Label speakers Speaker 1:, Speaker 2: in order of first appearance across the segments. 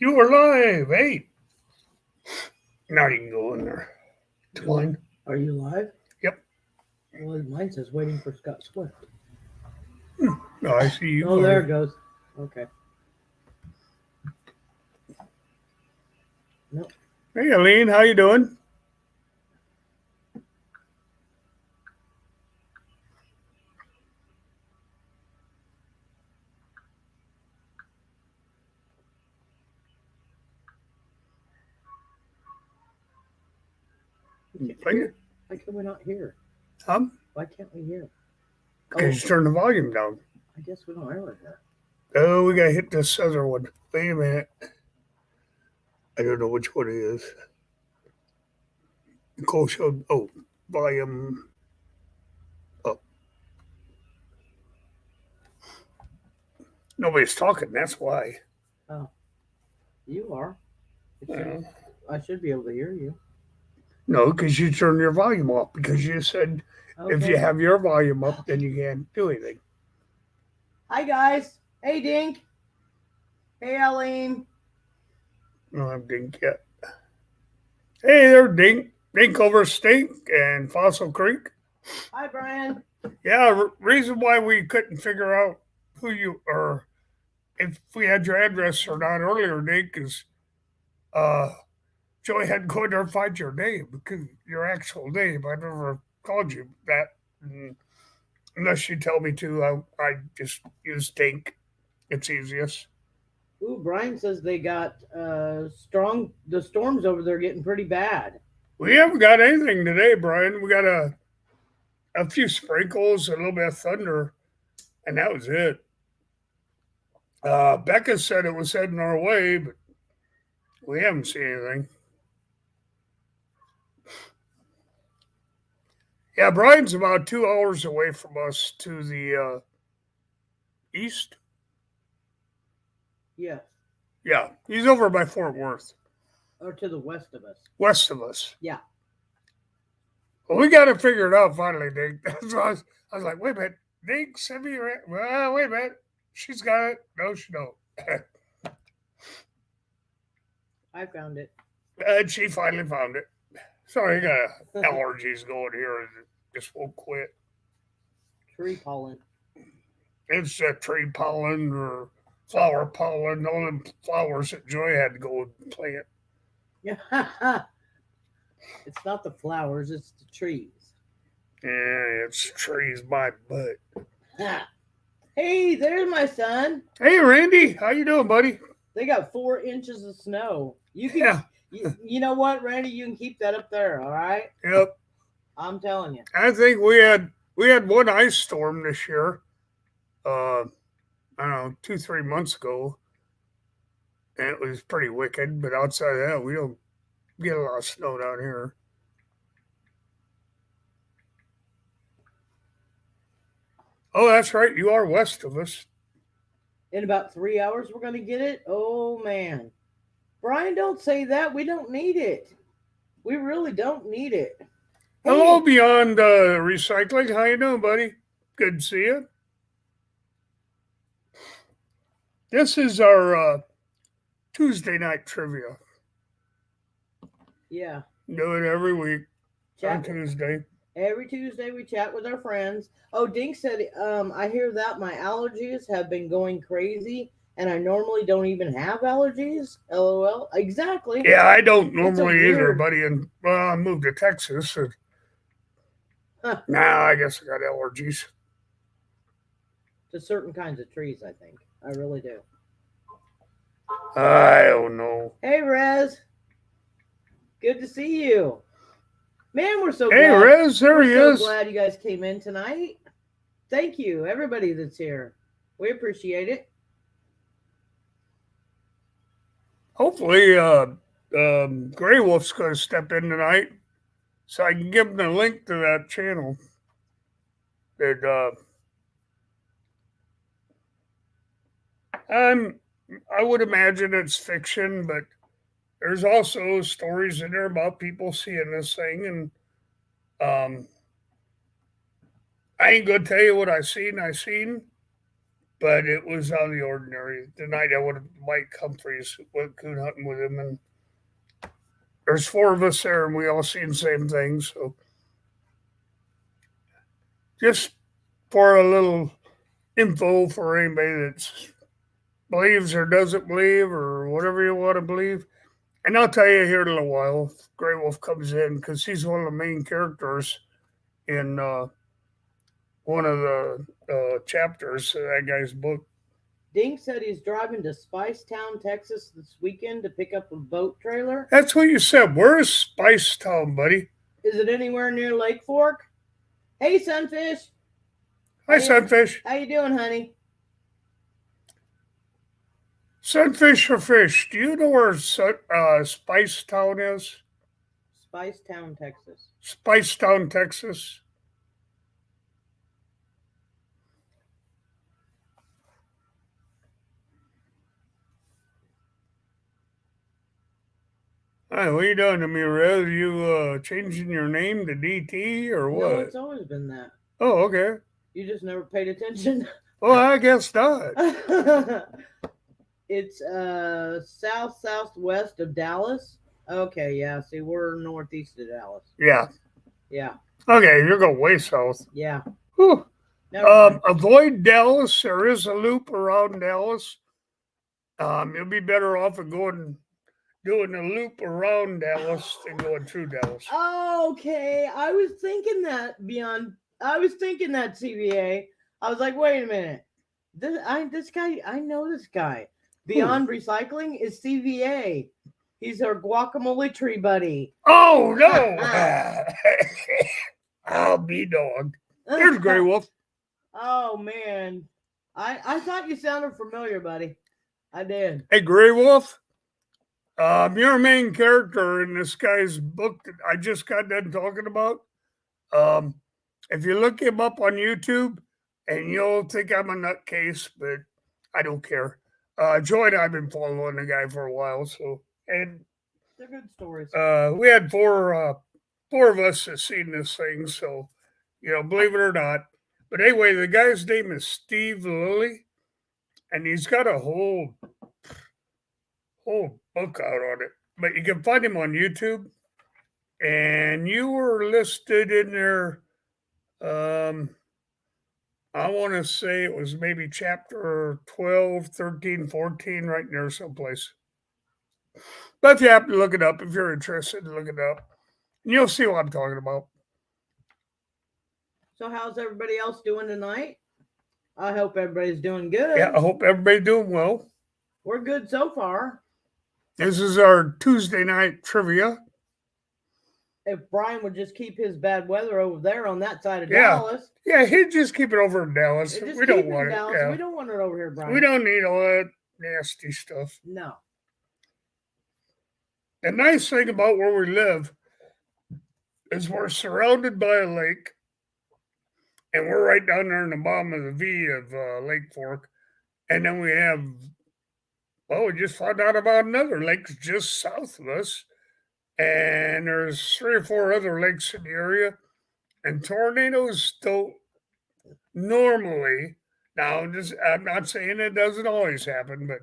Speaker 1: You were live. Hey, now you can go in there. To mine.
Speaker 2: Are you live?
Speaker 1: Yep.
Speaker 2: Well, mine says waiting for Scott Swift.
Speaker 1: No, I see you.
Speaker 2: Oh, there it goes. Okay. Nope.
Speaker 1: Hey, Aline, how you doing?
Speaker 2: Why can we not hear? Why can't we hear?
Speaker 1: Because you turned the volume down.
Speaker 2: I guess we don't ever hear.
Speaker 1: Oh, we gotta hit this other one. Wait a minute. I don't know which one it is. Nicole showed. Oh, volume up. Nobody's talking. That's why.
Speaker 2: Oh, you are. I should be able to hear you.
Speaker 1: No, because you turned your volume off. Because you said if you have your volume up, then you can't do anything.
Speaker 2: Hi guys. Hey Dink. Hey Eileen.
Speaker 1: No, I'm Dink yet. Hey there, Dink. Dink over Stink and Fossil Creek.
Speaker 2: Hi Brian.
Speaker 1: Yeah, reason why we couldn't figure out who you or if we had your address or not earlier, Dink, is Joey had to go in there and find your name because your actual name. I never called you that. Unless you tell me to, I just use Dink. It's easiest.
Speaker 2: Ooh, Brian says they got strong. The storms over there getting pretty bad.
Speaker 1: We haven't got anything today, Brian. We got a few sprinkles, a little bit of thunder, and that was it. Becca said it was heading our way, but we haven't seen anything. Yeah, Brian's about 2 hours away from us to the east.
Speaker 2: Yes.
Speaker 1: Yeah, he's over by Fort Worth.
Speaker 2: Or to the west of us.
Speaker 1: West of us.
Speaker 2: Yeah.
Speaker 1: Well, we got to figure it out finally, Dink. That's why I was like, wait a minute. Dink, send me your... Well, wait a minute. She's got it. No, she don't.
Speaker 2: I found it.
Speaker 1: And she finally found it. Sorry, I got allergies going here. And just won't quit.
Speaker 2: Tree pollen.
Speaker 1: It's tree pollen or flower pollen. All them flowers that Joy had to go and plant.
Speaker 2: Yeah. It's not the flowers, it's the trees.
Speaker 1: Yeah, it's trees by butt.
Speaker 2: Hey, there's my son.
Speaker 1: Hey, Randy. How you doing, buddy?
Speaker 2: They got 4 inches of snow. You can, you know what, Randy? You can keep that up there, all right?
Speaker 1: Yep.
Speaker 2: I'm telling you.
Speaker 1: I think we had one ice storm this year. I don't know, 2-3 months ago, and it was pretty wicked. But outside of that, we don't get a lot of snow down here. Oh, that's right. You are west of us.
Speaker 2: In about 3 hours, we're going to get it? Oh, man. Brian, don't say that. We don't need it. We really don't need it.
Speaker 1: Hey. Hello, Beyond Recycling. How you doing, buddy? Good to see you. This is our Tuesday night trivia.
Speaker 2: Yeah.
Speaker 1: Do it every week on Tuesday.
Speaker 2: Every Tuesday we chat with our friends. Oh, Dink said, I hear that my allergies have been going crazy, and I normally don't even have allergies. LOL. Exactly.
Speaker 1: Yeah, I don't normally either, buddy. And I moved to Texas, and now I guess I got allergies.
Speaker 2: To certain kinds of trees, I think. I really do.
Speaker 1: I don't know.
Speaker 2: Hey, Rez. Good to see you. Man, we're so glad.
Speaker 1: Hey, Rez, there he is.
Speaker 2: Glad you guys came in tonight. Thank you, everybody that's here. We appreciate it.
Speaker 1: Hopefully, Grey Wolf's going to step in tonight, so I can give him the link to that channel. And I would imagine it's fiction, but there's also stories in there about people seeing this thing, and I ain't gonna tell you what I seen, but it was out of the ordinary. The night I went to Mike Humphreys, went coon hunting with him, and there's 4 of us there, and we all seen the same thing. So just for a little info for anybody that believes or doesn't believe or whatever you want to believe. And I'll tell you here in a little while, if Grey Wolf comes in, because he's one of the main characters in one of the chapters of that guy's book.
Speaker 2: Dink said he's driving to Spicetown, Texas this weekend to pick up a boat trailer.
Speaker 1: That's what you said. Where is Spicetown, buddy?
Speaker 2: Is it anywhere near Lake Fork? Hey, Sunfish.
Speaker 1: Hi, Sunfish.
Speaker 2: How you doing, honey?
Speaker 1: Sunfish or fish? Do you know where Spicetown is?
Speaker 2: Spicetown, Texas.
Speaker 1: Spicetown, Texas. Hi, what are you doing to me, Red? Are you changing your name to DT or what?
Speaker 2: No, it's always been that.
Speaker 1: Oh, okay.
Speaker 2: You just never paid attention.
Speaker 1: Well, I guess not.
Speaker 2: It's southwest of Dallas. Okay, yeah. See, we're northeast of Dallas.
Speaker 1: Yeah.
Speaker 2: Yeah.
Speaker 1: Okay, you're going way south.
Speaker 2: Yeah.
Speaker 1: Whew.
Speaker 2: Never mind.
Speaker 1: Avoid Dallas. There is a loop around Dallas. You'll be better off of doing a loop around Dallas than going through Dallas.
Speaker 2: Okay, I was thinking that CVA. I was like, wait a minute. I know this guy. Beyond Recycling is CVA. He's our guacamole tree buddy.
Speaker 1: Oh no! I'll be dog. Here's Grey Wolf.
Speaker 2: Oh man, I thought you sounded familiar, buddy. I did.
Speaker 1: Hey, Grey Wolf. You're a main character in this guy's book that I just got done talking about. If you look him up on YouTube, and you'll think I'm a nutcase, but I don't care. Joy and I've been following the guy for a while, and
Speaker 2: they're good stories.
Speaker 1: We had four of us that seen this thing, so believe it or not. But anyway, the guy's name is Steve Lilly, and he's got a whole book out on it. But you can find him on YouTube, and you were listed in there. I want to say it was maybe chapter 12, 13, 14, right in there someplace. But if you happen to look it up, if you're interested, look it up. And you'll see what I'm talking about.
Speaker 2: So how's everybody else doing tonight? I hope everybody's doing good.
Speaker 1: Yeah, I hope everybody's doing well.
Speaker 2: We're good so far.
Speaker 1: This is our Tuesday night trivia.
Speaker 2: If Brian would just keep his bad weather over there on that side of Dallas.
Speaker 1: Yeah, he'd just keep it over in Dallas. We don't want it. Yeah.
Speaker 2: We don't want it over here, Brian.
Speaker 1: We don't need all that nasty stuff.
Speaker 2: No.
Speaker 1: The nice thing about where we live is we're surrounded by a lake, and we're right down there in the bottom of the V of Lake Fork. And then we have, we just found out about another lake just south of us. And there's 3 or 4 other lakes in the area. And tornadoes don't normally, now I'm not saying it doesn't always happen, but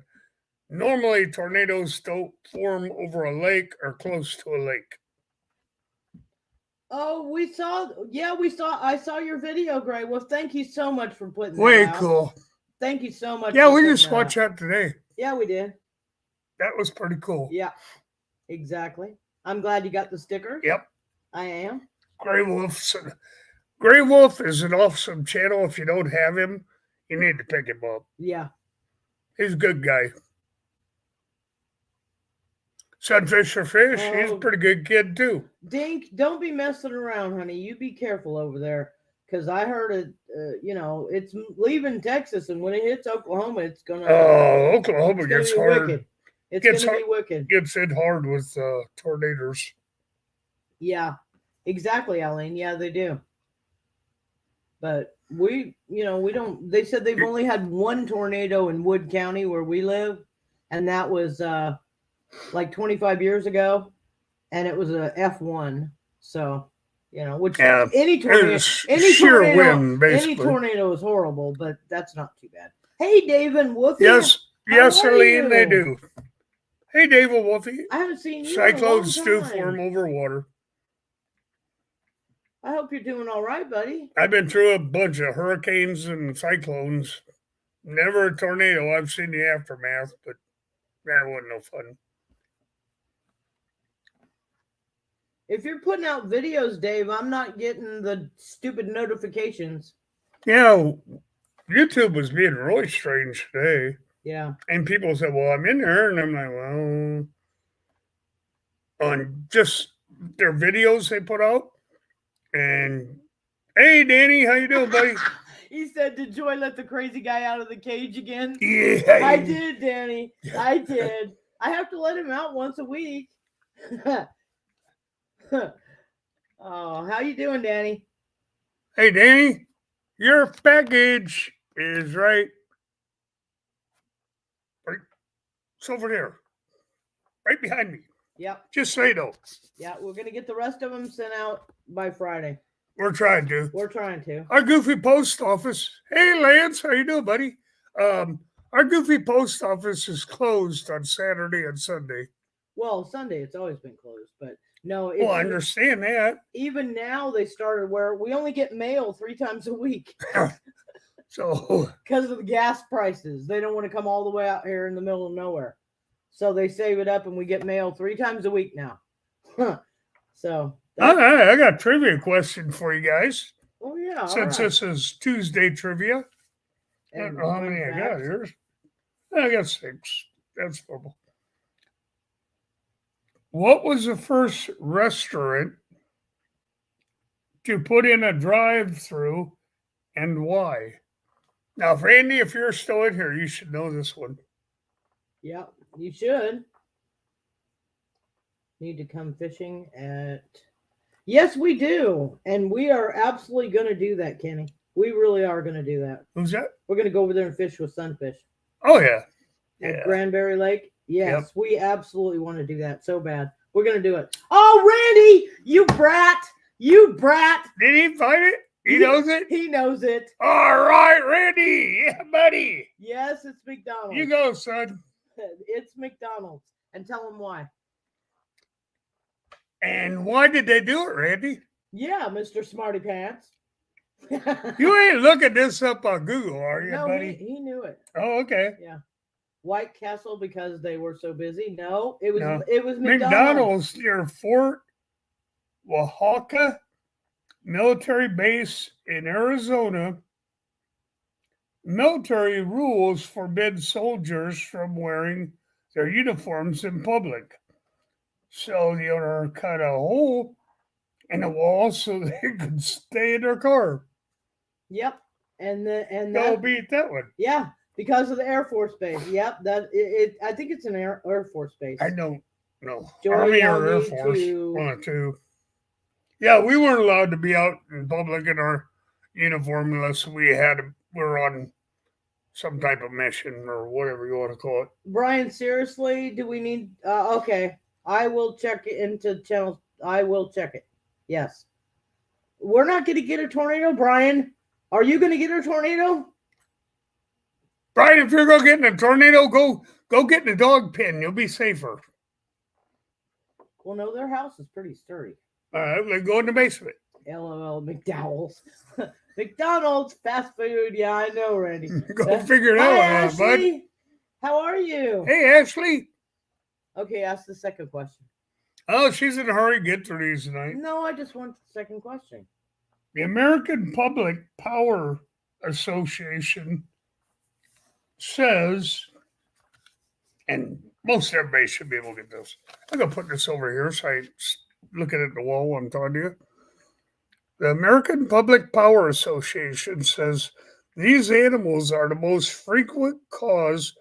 Speaker 1: normally tornadoes don't form over a lake or close to a lake.
Speaker 2: Oh, I saw your video, Gray. Well, thank you so much for putting that
Speaker 1: Way
Speaker 2: out.
Speaker 1: cool.
Speaker 2: Thank you so much.
Speaker 1: Yeah, we just watched that today.
Speaker 2: Yeah, we did.
Speaker 1: That was pretty cool.
Speaker 2: Yeah, exactly. I'm glad you got the sticker.
Speaker 1: Yep.
Speaker 2: I am.
Speaker 1: Grey Wolf. Grey Wolf is an awesome channel. If you don't have him, you need to pick him up.
Speaker 2: Yeah.
Speaker 1: He's a good guy. Sunfish or Fish, he's a pretty good kid too.
Speaker 2: Dink, don't be messing around, honey. You be careful over there. Because I heard it, it's leaving Texas, and when it hits Oklahoma, it's going to...
Speaker 1: Oh, Oklahoma gets hard.
Speaker 2: Wicked. It's going to be wicked.
Speaker 1: Gets hit hard with tornadoes.
Speaker 2: Yeah, exactly, Eileen. Yeah, they do. But we don't... They said they've only had one tornado in Wood County where we live, and that was like 25 years ago, and it was a F1. So... which any tornado is horrible, but that's not too bad. Hey, Dave and Wolfie.
Speaker 1: Yes,
Speaker 2: How
Speaker 1: yes,
Speaker 2: are
Speaker 1: Arlene, they
Speaker 2: you?
Speaker 1: do. Hey, David Wolfie.
Speaker 2: I haven't seen you in a long
Speaker 1: Cyclones do
Speaker 2: time.
Speaker 1: form over water.
Speaker 2: I hope you're doing all right, buddy.
Speaker 1: I've been through a bunch of hurricanes and cyclones. Never a tornado. I've seen the aftermath, but that wasn't no fun.
Speaker 2: If you're putting out videos, Dave, I'm not getting the stupid notifications.
Speaker 1: Yeah, YouTube was being really strange today.
Speaker 2: Yeah.
Speaker 1: And people said, well, I'm in there. And I'm like, well, on just their videos they put out. And, hey, Danny, how you doing, buddy?
Speaker 2: He said, did Joy let the crazy guy out of the cage again?
Speaker 1: Yeah.
Speaker 2: I did, Danny. I did. I have to let him out once a week. Oh, how you doing, Danny?
Speaker 1: Hey, Danny, your package is right. It's over there. Right behind me.
Speaker 2: Yep.
Speaker 1: Just so you know.
Speaker 2: Yeah, we're going to get the rest of them sent out by Friday.
Speaker 1: We're trying to.
Speaker 2: We're trying to.
Speaker 1: Our goofy post office. Hey, Lance, how you doing, buddy? Our goofy post office is closed on Saturday and Sunday.
Speaker 2: Well, Sunday it's always been closed, but no.
Speaker 1: Well, I understand that.
Speaker 2: Even now they started where we only get mail 3 times a week.
Speaker 1: So
Speaker 2: because of the gas prices, they don't want to come all the way out here in the middle of nowhere, so they save it up, and we get mail 3 times a week now. So
Speaker 1: I got a trivia question for you guys.
Speaker 2: Oh yeah.
Speaker 1: Since this is Tuesday trivia. I don't know how many I got here. I got 6. That's normal. What was the first restaurant to put in a drive-through and why? Now, Randy, if you're still in here, you should know this one.
Speaker 2: Yeah, you should. Need to come fishing at... Yes, we do. And we are absolutely going to do that, Kenny. We really are going to do that.
Speaker 1: Who's that?
Speaker 2: We're going to go over there and fish with Sunfish.
Speaker 1: Oh, yeah.
Speaker 2: At Granbury Lake. Yes,
Speaker 1: Yep.
Speaker 2: We absolutely want to do that so bad. We're going to do it. Oh, Randy, you brat. You brat.
Speaker 1: Did he find it? He knows it?
Speaker 2: He knows it.
Speaker 1: All right, Randy. Yeah, buddy.
Speaker 2: Yes, it's McDonald's.
Speaker 1: You go, son.
Speaker 2: It's McDonald's. And tell them why.
Speaker 1: And why did they do it, Randy?
Speaker 2: Yeah, Mr. Smarty Pants.
Speaker 1: You ain't looking this up on Google, are you,
Speaker 2: No,
Speaker 1: buddy?
Speaker 2: he knew it.
Speaker 1: Oh, okay.
Speaker 2: Yeah. White Castle because they were so busy. No, it was
Speaker 1: No.
Speaker 2: it was
Speaker 1: McDonald's near Fort Oaxaca military base in Arizona. Military rules forbid soldiers from wearing their uniforms in public. So the owner cut a hole in the wall so they could stay in their car.
Speaker 2: Yep. And
Speaker 1: Go beat that one.
Speaker 2: Yeah, because of the Air Force Base. Yep, I think it's an Air Force Base.
Speaker 1: I don't know.
Speaker 2: Joy,
Speaker 1: Army
Speaker 2: I'll
Speaker 1: or Air
Speaker 2: need
Speaker 1: Force.
Speaker 2: to-
Speaker 1: One or two. Yeah, we weren't allowed to be out in public in our uniform unless we're on some type of mission or whatever you want to call it.
Speaker 2: Brian, seriously, do we need okay. I will check into channels. I will check it. Yes. We're not gonna get a tornado, Brian. Are you gonna get a tornado?
Speaker 1: Brian, if you're going to get in a tornado, go get in a dog pen. You'll be safer.
Speaker 2: Well, no, their house is pretty sturdy.
Speaker 1: Let's go in the basement.
Speaker 2: LOL, McDowell's. McDonald's, fast food. Yeah, I know, Randy.
Speaker 1: Go figure it
Speaker 2: Hi,
Speaker 1: out, bud.
Speaker 2: Ashley. How are you?
Speaker 1: Hey, Ashley.
Speaker 2: Okay, ask the second question.
Speaker 1: Oh, she's in a hurry to get through these tonight.
Speaker 2: No, I just want the second question.
Speaker 1: The American Public Power Association says, and most everybody should be able to get this. I'm going to put this over here so I looking at the wall while I'm talking to you. The American Public Power Association says these animals are the most frequent cause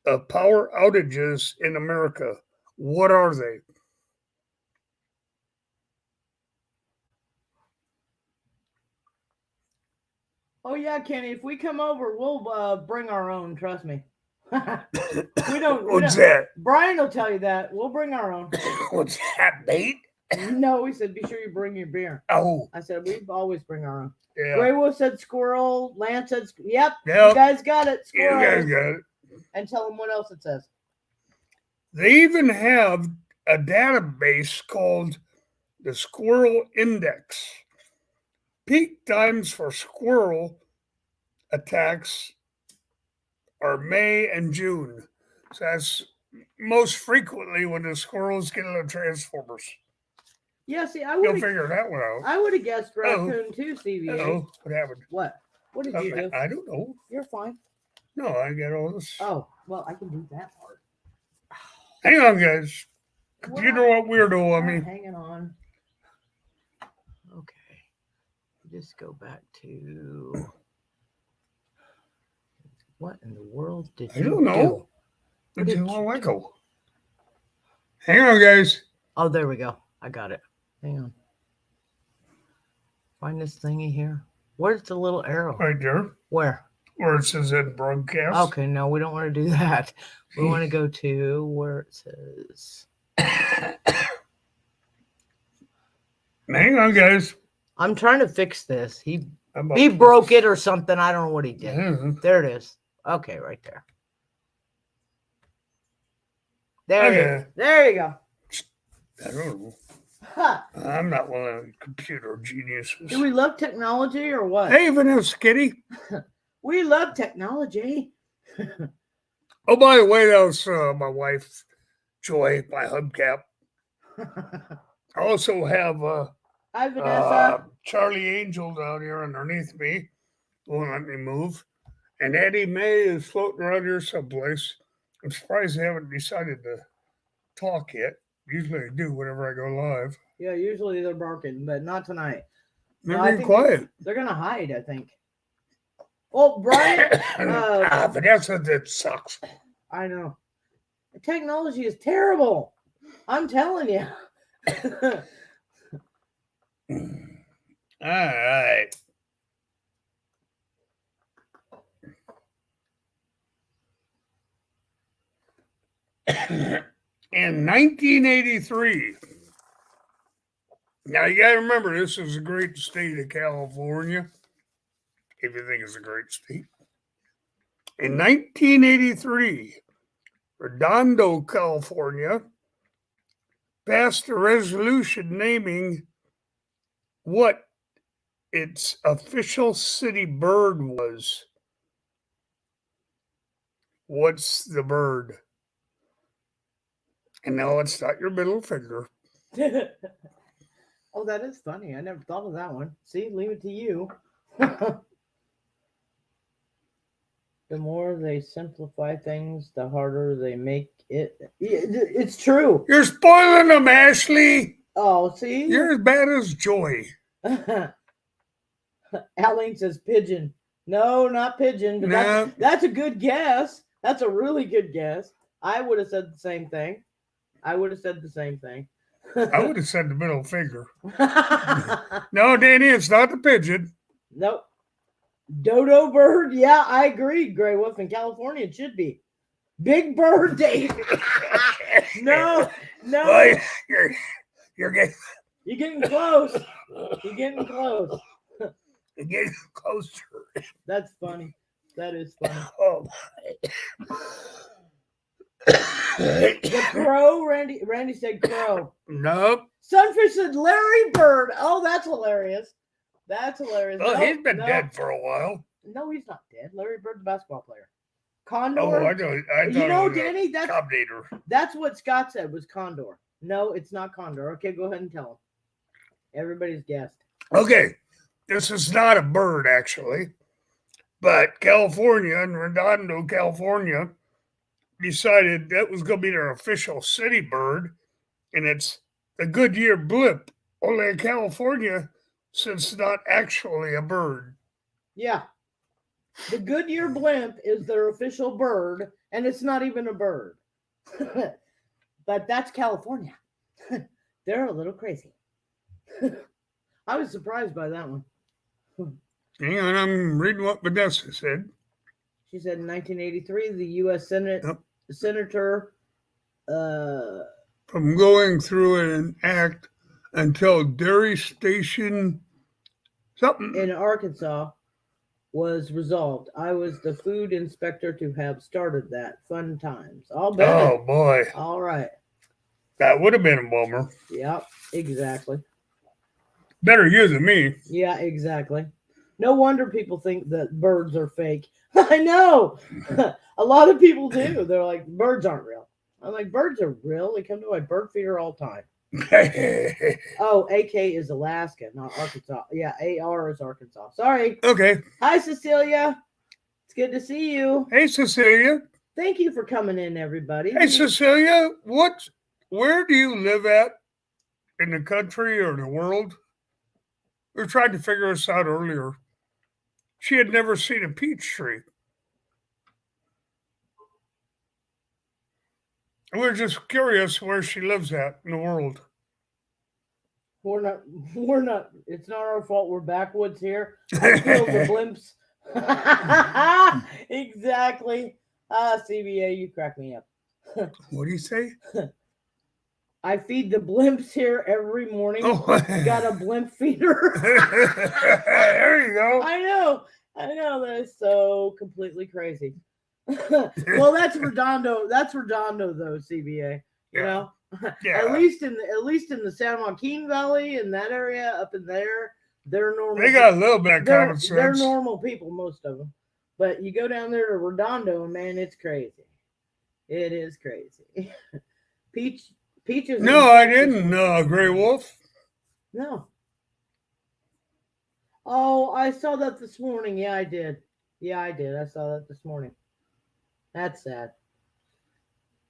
Speaker 1: of power outages in America. What are they?
Speaker 2: Oh yeah, Kenny. If we come over, we'll bring our own. Trust me. we don't.
Speaker 1: What's that?
Speaker 2: Brian will tell you that. We'll bring our own.
Speaker 1: What's that, bait?
Speaker 2: No, we said be sure you bring your beer.
Speaker 1: Oh,
Speaker 2: I said we always bring our own.
Speaker 1: yeah.
Speaker 2: Grey Wolf said squirrel. Lance said, yep, you
Speaker 1: Yep.
Speaker 2: guys got it.
Speaker 1: You
Speaker 2: Squirrel.
Speaker 1: guys got it.
Speaker 2: And tell them what else it says.
Speaker 1: They even have a database called the Squirrel Index. Peak times for squirrel attacks are May and June. So that's most frequently when the squirrels get on the Transformers.
Speaker 2: Yeah, see, I
Speaker 1: You'll
Speaker 2: would
Speaker 1: figure that one out.
Speaker 2: I would have guessed
Speaker 1: Uh-oh.
Speaker 2: raccoon too, CVA.
Speaker 1: Oh, what happened?
Speaker 2: What? What did you do?
Speaker 1: I don't know.
Speaker 2: You're fine.
Speaker 1: No, I got all this.
Speaker 2: Oh, well, I can do that part.
Speaker 1: Hang on, guys. Computer, what weirdo on
Speaker 2: I'm
Speaker 1: me.
Speaker 2: hanging on. Okay. Just go back to what in the world did
Speaker 1: I
Speaker 2: you
Speaker 1: don't know.
Speaker 2: do?
Speaker 1: But
Speaker 2: did
Speaker 1: you
Speaker 2: you
Speaker 1: want to go? Hang on, guys.
Speaker 2: Oh, there we go. I got it. Hang on. Find this thingy here. Where's the little arrow?
Speaker 1: Right there,
Speaker 2: Where?
Speaker 1: where it says in broadcast.
Speaker 2: Okay, no, we don't want to do that. We want to go to where it says.
Speaker 1: Hang on, guys.
Speaker 2: I'm trying to fix this. He
Speaker 1: I'm up.
Speaker 2: broke it or something. I don't know what he did.
Speaker 1: Yeah.
Speaker 2: There it is. Okay, right there. There
Speaker 1: Okay.
Speaker 2: it is. There you go.
Speaker 1: I don't know.
Speaker 2: Ha.
Speaker 1: I'm not one of the computer geniuses.
Speaker 2: Do we love technology or what?
Speaker 1: Hey, Vanessa Kitty.
Speaker 2: We love technology.
Speaker 1: Oh, by the way, that was my wife, Joy, my hubcap. I also have
Speaker 2: Hi, Vanessa.
Speaker 1: Charlie Angel down here underneath me. Won't let me move. And Eddie May is floating around here someplace. I'm surprised they haven't decided to talk yet. Usually they do whenever I go live.
Speaker 2: Yeah, usually they're barking, but not tonight.
Speaker 1: They're
Speaker 2: No, I
Speaker 1: being
Speaker 2: think
Speaker 1: quiet.
Speaker 2: They're gonna hide, I think. Oh, Brian.
Speaker 1: Vanessa, that sucks.
Speaker 2: I know. Technology is terrible. I'm telling you.
Speaker 1: All right. In 1983, now you got to remember this is a great state of California, if you think it's a great state. In 1983, Redondo, California, passed a resolution naming what its official city bird was. What's the bird? And no, it's not your middle finger.
Speaker 2: Oh, that is funny. I never thought of that one. See, leave it to you. The more they simplify things, the harder they make it. It's true.
Speaker 1: You're spoiling them, Ashley.
Speaker 2: Oh, see?
Speaker 1: You're as bad as Joy.
Speaker 2: Aline says pigeon. No, not pigeon. But
Speaker 1: No.
Speaker 2: that's a good guess. That's a really good guess. I would have said the same thing.
Speaker 1: I would have said the middle finger. No, Danny, it's not the pigeon.
Speaker 2: Nope. Dodo bird. Yeah, I agree. Grey Wolf in California, it should be. Big bird day. No.
Speaker 1: Boy, you're getting
Speaker 2: You're getting close. You're getting close.
Speaker 1: closer.
Speaker 2: That's funny. That is funny.
Speaker 1: Oh,
Speaker 2: The crow, Randy said crow.
Speaker 1: nope.
Speaker 2: Sunfish said Larry Bird. Oh, that's hilarious. That's hilarious.
Speaker 1: Well,
Speaker 2: No,
Speaker 1: he's been
Speaker 2: no.
Speaker 1: dead for a while.
Speaker 2: No, he's not dead. Larry Bird, the basketball player. Condor.
Speaker 1: Oh, I know. I
Speaker 2: You
Speaker 1: thought
Speaker 2: know,
Speaker 1: it was a
Speaker 2: Danny, that's
Speaker 1: Combinator.
Speaker 2: That's what Scott said was Condor. No, it's not Condor. Okay, go ahead and tell him. Everybody's guessed.
Speaker 1: Okay, this is not a bird actually, but California and Redondo, California, decided that was going to be their official city bird, and it's the Goodyear blimp. Only in California, since it's not actually a bird.
Speaker 2: Yeah. The Goodyear blimp is their official bird, and it's not even a bird. But that's California. They're a little crazy. I was surprised by that one.
Speaker 1: Hang on, I'm reading what Vanessa said.
Speaker 2: She said in 1983, the U.S. Senate
Speaker 1: Yep.
Speaker 2: Senator
Speaker 1: From going through an act until dairy station something.
Speaker 2: in Arkansas was resolved. I was the food inspector to have started that. Fun times. I'll bet.
Speaker 1: Oh boy,
Speaker 2: All right.
Speaker 1: that would have been a bummer.
Speaker 2: Yep, exactly.
Speaker 1: Better you than me.
Speaker 2: Yeah, exactly. No wonder people think that birds are fake. I know. A lot of people do. They're like, birds aren't real. I'm like, birds are real. They come to my bird feeder all the time. Oh, AK is Alaska, not Arkansas. Yeah, AR is Arkansas. Sorry.
Speaker 1: Okay.
Speaker 2: Hi, Cecilia. It's good to see you.
Speaker 1: Hey, Cecilia.
Speaker 2: Thank you for coming in, everybody.
Speaker 1: Hey, Cecilia. Where do you live at in the country or the world? We were trying to figure this out earlier. She had never seen a peach tree. We were just curious where she lives at in the world.
Speaker 2: We're not, it's not our fault. We're backwoods here. I feel the blimps. Exactly. CBA, you crack me up.
Speaker 1: What do you say?
Speaker 2: I feed the blimps here every morning.
Speaker 1: Oh,
Speaker 2: Got a blimp feeder.
Speaker 1: there you go.
Speaker 2: I know. That is so completely crazy. Well, that's Redondo. That's Redondo, though. CBA. You
Speaker 1: Yeah.
Speaker 2: know,
Speaker 1: Yeah.
Speaker 2: at least in the San Joaquin Valley, in that area, up in there, they're normal.
Speaker 1: They got a little bit of common sense.
Speaker 2: They're normal people, most of them. But you go down there to Redondo, and man, it's crazy. It is crazy. Peaches.
Speaker 1: No, I didn't. Gray Wolf.
Speaker 2: No. Oh, I saw that this morning. Yeah, I did. I saw that this morning. That's sad.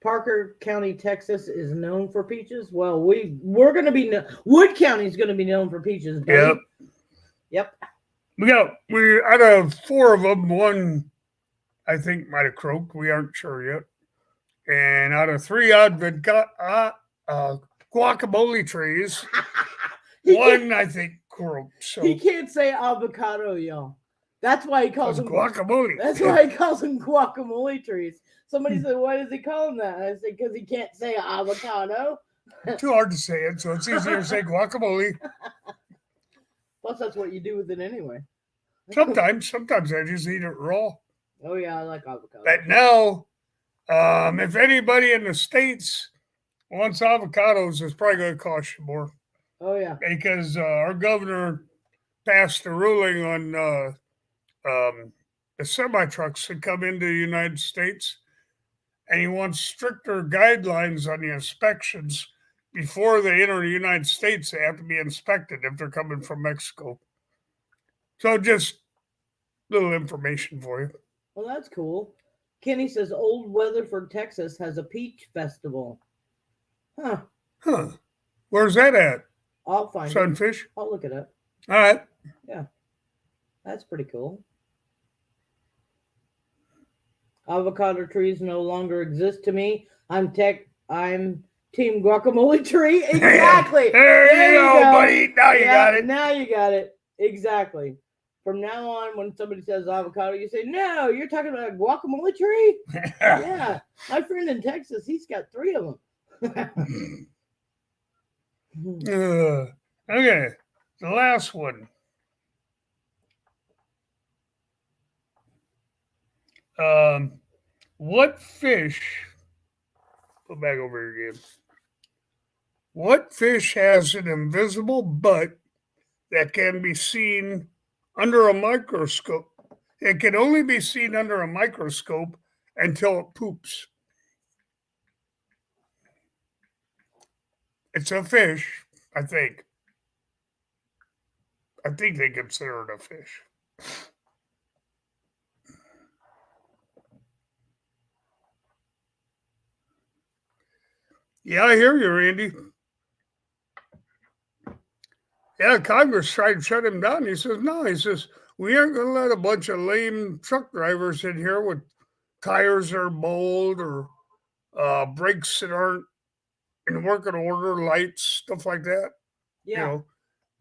Speaker 2: Parker County, Texas is known for peaches. Well, we're going to be Wood County is going to be known for peaches. Buddy. Yep.
Speaker 1: We out of 4 of them, 1 I think might have croaked. We aren't sure yet. And out of 3 odd that got guacamole trees, 1 I think croaked. So
Speaker 2: he can't say avocado, y'all. That's why he calls them
Speaker 1: guacamole.
Speaker 2: That's why he calls them guacamole trees. Somebody said, "Why does he call them that?" I said, "Because he can't say avocado."
Speaker 1: Too hard to say it, so it's easier to say guacamole.
Speaker 2: Plus, that's what you do with it anyway.
Speaker 1: Sometimes I just eat it raw.
Speaker 2: Oh yeah, I like avocado.
Speaker 1: But now, if anybody in the States wants avocados, it's probably going to cost you more.
Speaker 2: Oh yeah,
Speaker 1: because our governor passed a ruling on the semi trucks that come into the United States, and he wants stricter guidelines on the inspections. Before they enter the United States, they have to be inspected if they're coming from Mexico. So just a little information for you.
Speaker 2: Well, that's cool. Kenny says Old Weatherford, Texas has a peach festival. Huh.
Speaker 1: Where's that at?
Speaker 2: I'll find
Speaker 1: Sunfish?
Speaker 2: it. I'll look it up.
Speaker 1: All right.
Speaker 2: Yeah. That's pretty cool. Avocado trees no longer exist to me. I'm Team Guacamole Tree. Exactly.
Speaker 1: there you go, buddy. Now you got it.
Speaker 2: Now you got it. Exactly. From now on, when somebody says avocado, you say, "No, you're talking about a guacamole tree." Yeah. My friend in Texas, he's got 3 of them.
Speaker 1: Okay. The last one. What fish? Go back over here again. What fish has an invisible butt that can be seen under a microscope? It can only be seen under a microscope until it poops. It's a fish, I think. I think they consider it a fish. Yeah, I hear you, Randy. Yeah, Congress tried to shut him down. He says, no, we aren't going to let a bunch of lame truck drivers in here with tires that are bald or brakes that aren't in working order, lights, stuff like that.
Speaker 2: Yeah.
Speaker 1: You know,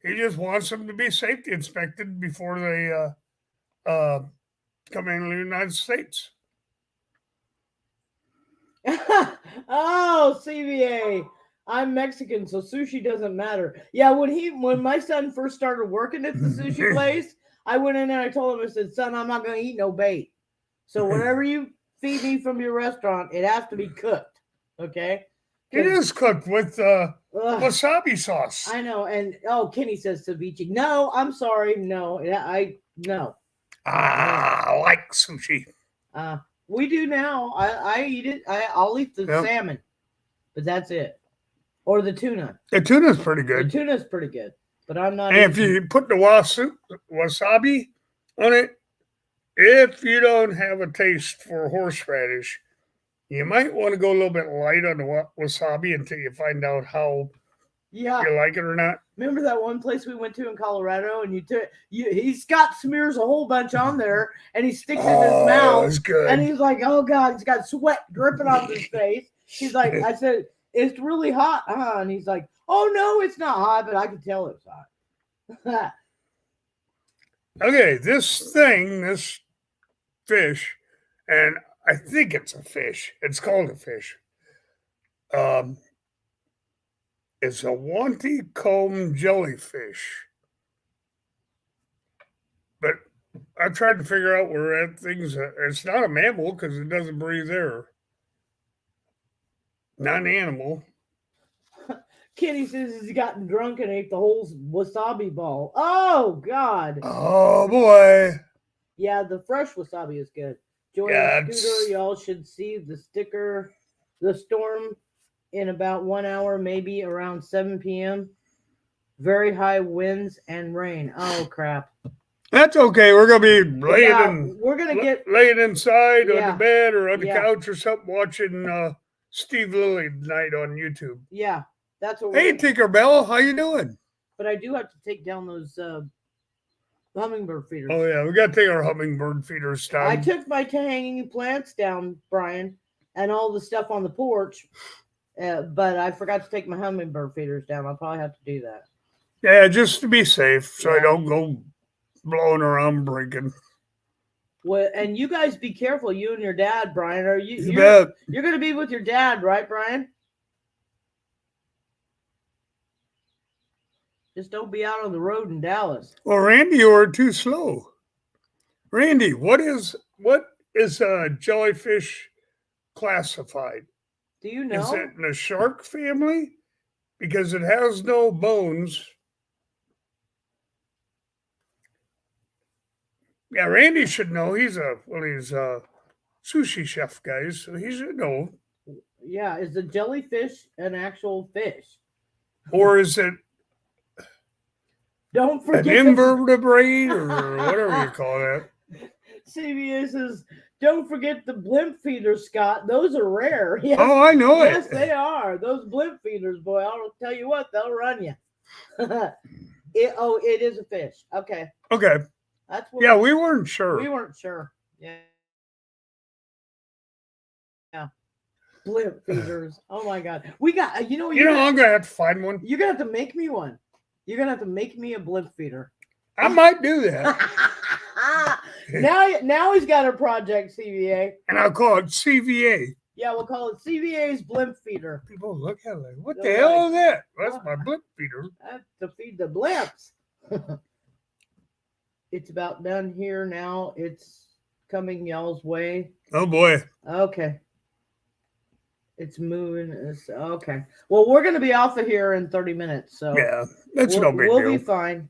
Speaker 1: he just wants them to be safety inspected before they come into the United States.
Speaker 2: Oh, CBA. I'm Mexican, so sushi doesn't matter. Yeah, when my son first started working at the sushi place, I went in and I told him, I said, son, I'm not gonna eat no bait. So whatever you feed me from your restaurant, it has to be cooked. Okay?
Speaker 1: It
Speaker 2: 'Cause-
Speaker 1: is cooked with
Speaker 2: ugh,
Speaker 1: wasabi sauce.
Speaker 2: I know, and Kenny says ceviche. No, I'm sorry, no, no.
Speaker 1: I like sushi.
Speaker 2: We do now. I eat it. I'll eat the
Speaker 1: Yep.
Speaker 2: salmon, but that's it, or the tuna.
Speaker 1: The tuna's pretty
Speaker 2: The
Speaker 1: good.
Speaker 2: tuna's pretty good, but I'm not.
Speaker 1: And if you put the wasabi on it, if you don't have a taste for horseradish, you might want to go a little bit light on the wasabi until you find out how
Speaker 2: Yeah.
Speaker 1: you like it or not.
Speaker 2: Remember that one place we went to in Colorado, and Scott smears a whole bunch on there, and he sticks it in his
Speaker 1: Oh,
Speaker 2: mouth,
Speaker 1: it's good.
Speaker 2: and he's like, "Oh God, he's got sweat dripping off his face." He's like, "I said it's really hot, huh?" And he's like, "Oh no, it's not hot, but I can tell it's hot."
Speaker 1: Okay, this fish, and I think it's a fish. It's called a fish. It's a wanty comb jellyfish. But I tried to figure out where that thing's. It's not a mammal because it doesn't breathe air. Not an animal.
Speaker 2: Kenny says he's gotten drunk and ate the whole wasabi ball. Oh God!
Speaker 1: Oh boy!
Speaker 2: Yeah, the fresh wasabi is good. Joy
Speaker 1: Yeah,
Speaker 2: and Scooter, y'all should see the sticker. The storm in about 1 hour, maybe around 7 p.m. Very high winds and rain. Oh crap!
Speaker 1: That's okay. We're gonna be laying
Speaker 2: we're gonna get
Speaker 1: laying inside on
Speaker 2: Yeah.
Speaker 1: the bed or on the
Speaker 2: Yeah.
Speaker 1: couch or something, watching Steve Lilly tonight on YouTube.
Speaker 2: yeah. That's what.
Speaker 1: Hey,
Speaker 2: We're
Speaker 1: Tinkerbell, how you doing?
Speaker 2: but I do have to take down those hummingbird feeders.
Speaker 1: Oh yeah, we got to take our hummingbird feeders down.
Speaker 2: I took my hanging plants down, Brian, and all the stuff on the porch, but I forgot to take my hummingbird feeders down. I'll probably have to do that.
Speaker 1: Yeah, just to be safe, so I
Speaker 2: Yeah.
Speaker 1: don't go blowing around breaking.
Speaker 2: Well, and you guys be careful. You and your dad, Brian. Are you?
Speaker 1: You bet.
Speaker 2: You're going to be with your dad, right, Brian? Just don't be out on the road in Dallas.
Speaker 1: Well, Randy, you were too slow. Randy, what is a jellyfish classified?
Speaker 2: Do you know?
Speaker 1: Is it in the shark family? Because it has no bones. Yeah, Randy should know. He's a sushi chef, guys, so he should know.
Speaker 2: Yeah, is the jellyfish an actual fish?
Speaker 1: Or is it
Speaker 2: Don't
Speaker 1: an
Speaker 2: forget
Speaker 1: invertebrate or whatever you call that?
Speaker 2: CBS says, don't forget the blimp feeders, Scott. Those are rare. Yes,
Speaker 1: Oh, I know
Speaker 2: yes,
Speaker 1: it.
Speaker 2: they are. Those blimp feeders, boy. I'll tell you what, they'll run you. It is a fish. Okay,
Speaker 1: Okay.
Speaker 2: that's what.
Speaker 1: Yeah, we weren't sure.
Speaker 2: We weren't sure. Yeah. Yeah. Blimp feeders. Oh my God. We got.
Speaker 1: I'm gonna have to find one.
Speaker 2: You're gonna have to make me one. You're gonna have to make me a blimp feeder.
Speaker 1: I might do that.
Speaker 2: now he's got a project, CVA.
Speaker 1: And I'll call it CVA.
Speaker 2: Yeah, we'll call it CVA's blimp feeder.
Speaker 1: People look at it like, what the
Speaker 2: They're
Speaker 1: hell
Speaker 2: like,
Speaker 1: is that? That's my blimp feeder.
Speaker 2: That's to feed the blimps. It's about done here now. It's coming y'all's way.
Speaker 1: Oh boy.
Speaker 2: Okay. It's moving. Okay. Well, we're going to be off of here in 30 minutes. So
Speaker 1: Yeah, that's no big
Speaker 2: we'll
Speaker 1: deal.
Speaker 2: be fine.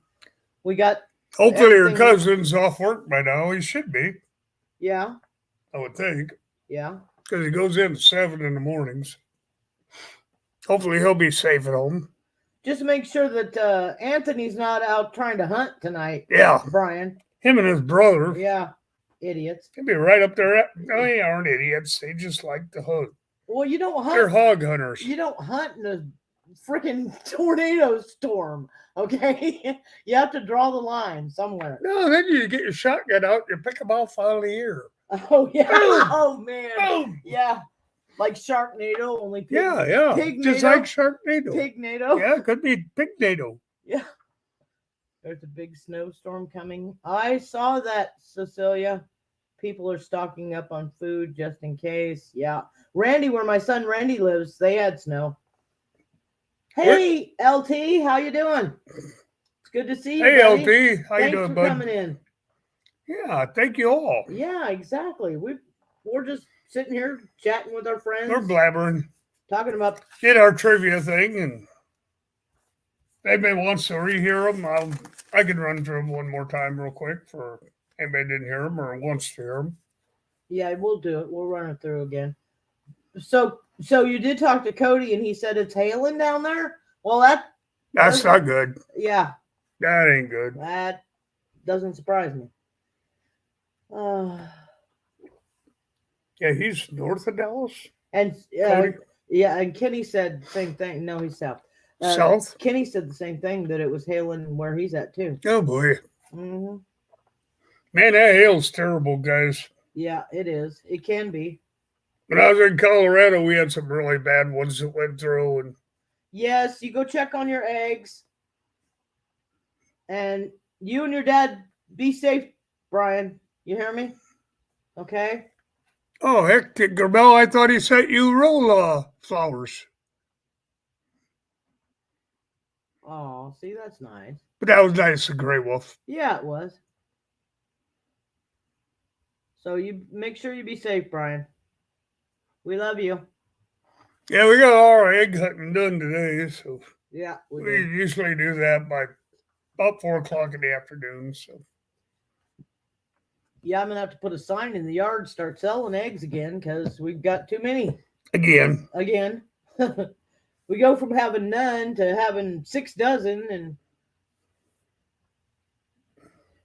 Speaker 2: We got,
Speaker 1: Hopefully your
Speaker 2: everything-
Speaker 1: cousin's off work by now. He should be,
Speaker 2: yeah,
Speaker 1: I would think,
Speaker 2: yeah.
Speaker 1: because he goes in at 7 in the mornings. Hopefully he'll be safe at home.
Speaker 2: Just make sure that Anthony's not out trying to hunt tonight.
Speaker 1: Yeah,
Speaker 2: Brian.
Speaker 1: him and his brother.
Speaker 2: Yeah. Idiots.
Speaker 1: He'll be right up there. No, they aren't idiots. They just like to hunt.
Speaker 2: Well, you don't
Speaker 1: They're
Speaker 2: hunt.
Speaker 1: hog hunters.
Speaker 2: You don't hunt in a freaking tornado storm. Okay. You have to draw the line somewhere.
Speaker 1: No, then you get your shotgun out, you pick them off out of the air.
Speaker 2: Oh, yeah.
Speaker 1: Boom.
Speaker 2: Oh, man.
Speaker 1: Boom.
Speaker 2: Yeah. Like Sharknado, only pig.
Speaker 1: Yeah, yeah.
Speaker 2: Pignado.
Speaker 1: Just like Sharknado.
Speaker 2: Pignado.
Speaker 1: Yeah, it could be Pignado.
Speaker 2: Yeah. There's a big snowstorm coming. I saw that, Cecilia. People are stocking up on food just in case. Yeah. Randy, where my son Randy lives, they had snow. Hey, LT, how you doing? It's good to see you,
Speaker 1: Hey,
Speaker 2: buddy.
Speaker 1: LT, how you
Speaker 2: Thanks
Speaker 1: doing,
Speaker 2: for
Speaker 1: bud?
Speaker 2: coming in.
Speaker 1: Yeah, thank you all.
Speaker 2: Yeah, exactly. We're just sitting here chatting with our friends,
Speaker 1: We're blabbering.
Speaker 2: talking about.
Speaker 1: Did our trivia thing, and if anybody wants to rehear them, I can run through them one more time real quick for anybody didn't hear them or wants to hear them.
Speaker 2: Yeah, we'll do it. We'll run it through again. So you did talk to Cody, and he said it's hailing down there. Well,
Speaker 1: That's not good.
Speaker 2: yeah,
Speaker 1: That ain't good.
Speaker 2: that doesn't surprise me.
Speaker 1: Yeah, he's north of Dallas.
Speaker 2: And
Speaker 1: Cody?
Speaker 2: yeah, and Kenny said same thing. No, he's south.
Speaker 1: South?
Speaker 2: Kenny said the same thing, that it was hailing where he's at too.
Speaker 1: Oh boy.
Speaker 2: Hmm.
Speaker 1: Man, that hail's terrible, guys.
Speaker 2: Yeah, it is. It can be.
Speaker 1: When I was in Colorado, we had some really bad ones that went through, and
Speaker 2: Yes, you go check on your eggs. And you and your dad be safe, Brian. You hear me? Okay.
Speaker 1: oh heck, Gerbel, I thought he sent you roll flowers.
Speaker 2: Oh, see, that's nice.
Speaker 1: But that was nice of Grey Wolf.
Speaker 2: Yeah, it was. So you make sure you be safe, Brian. We love you.
Speaker 1: Yeah, we got all our egg hunting done today, so
Speaker 2: Yeah, we
Speaker 1: we
Speaker 2: did.
Speaker 1: usually do that by about 4 o'clock in the afternoon. So
Speaker 2: Yeah, I'm gonna have to put a sign in the yard, start selling eggs again, because we've got too many.
Speaker 1: again,
Speaker 2: We go from having none to having 6 dozen, and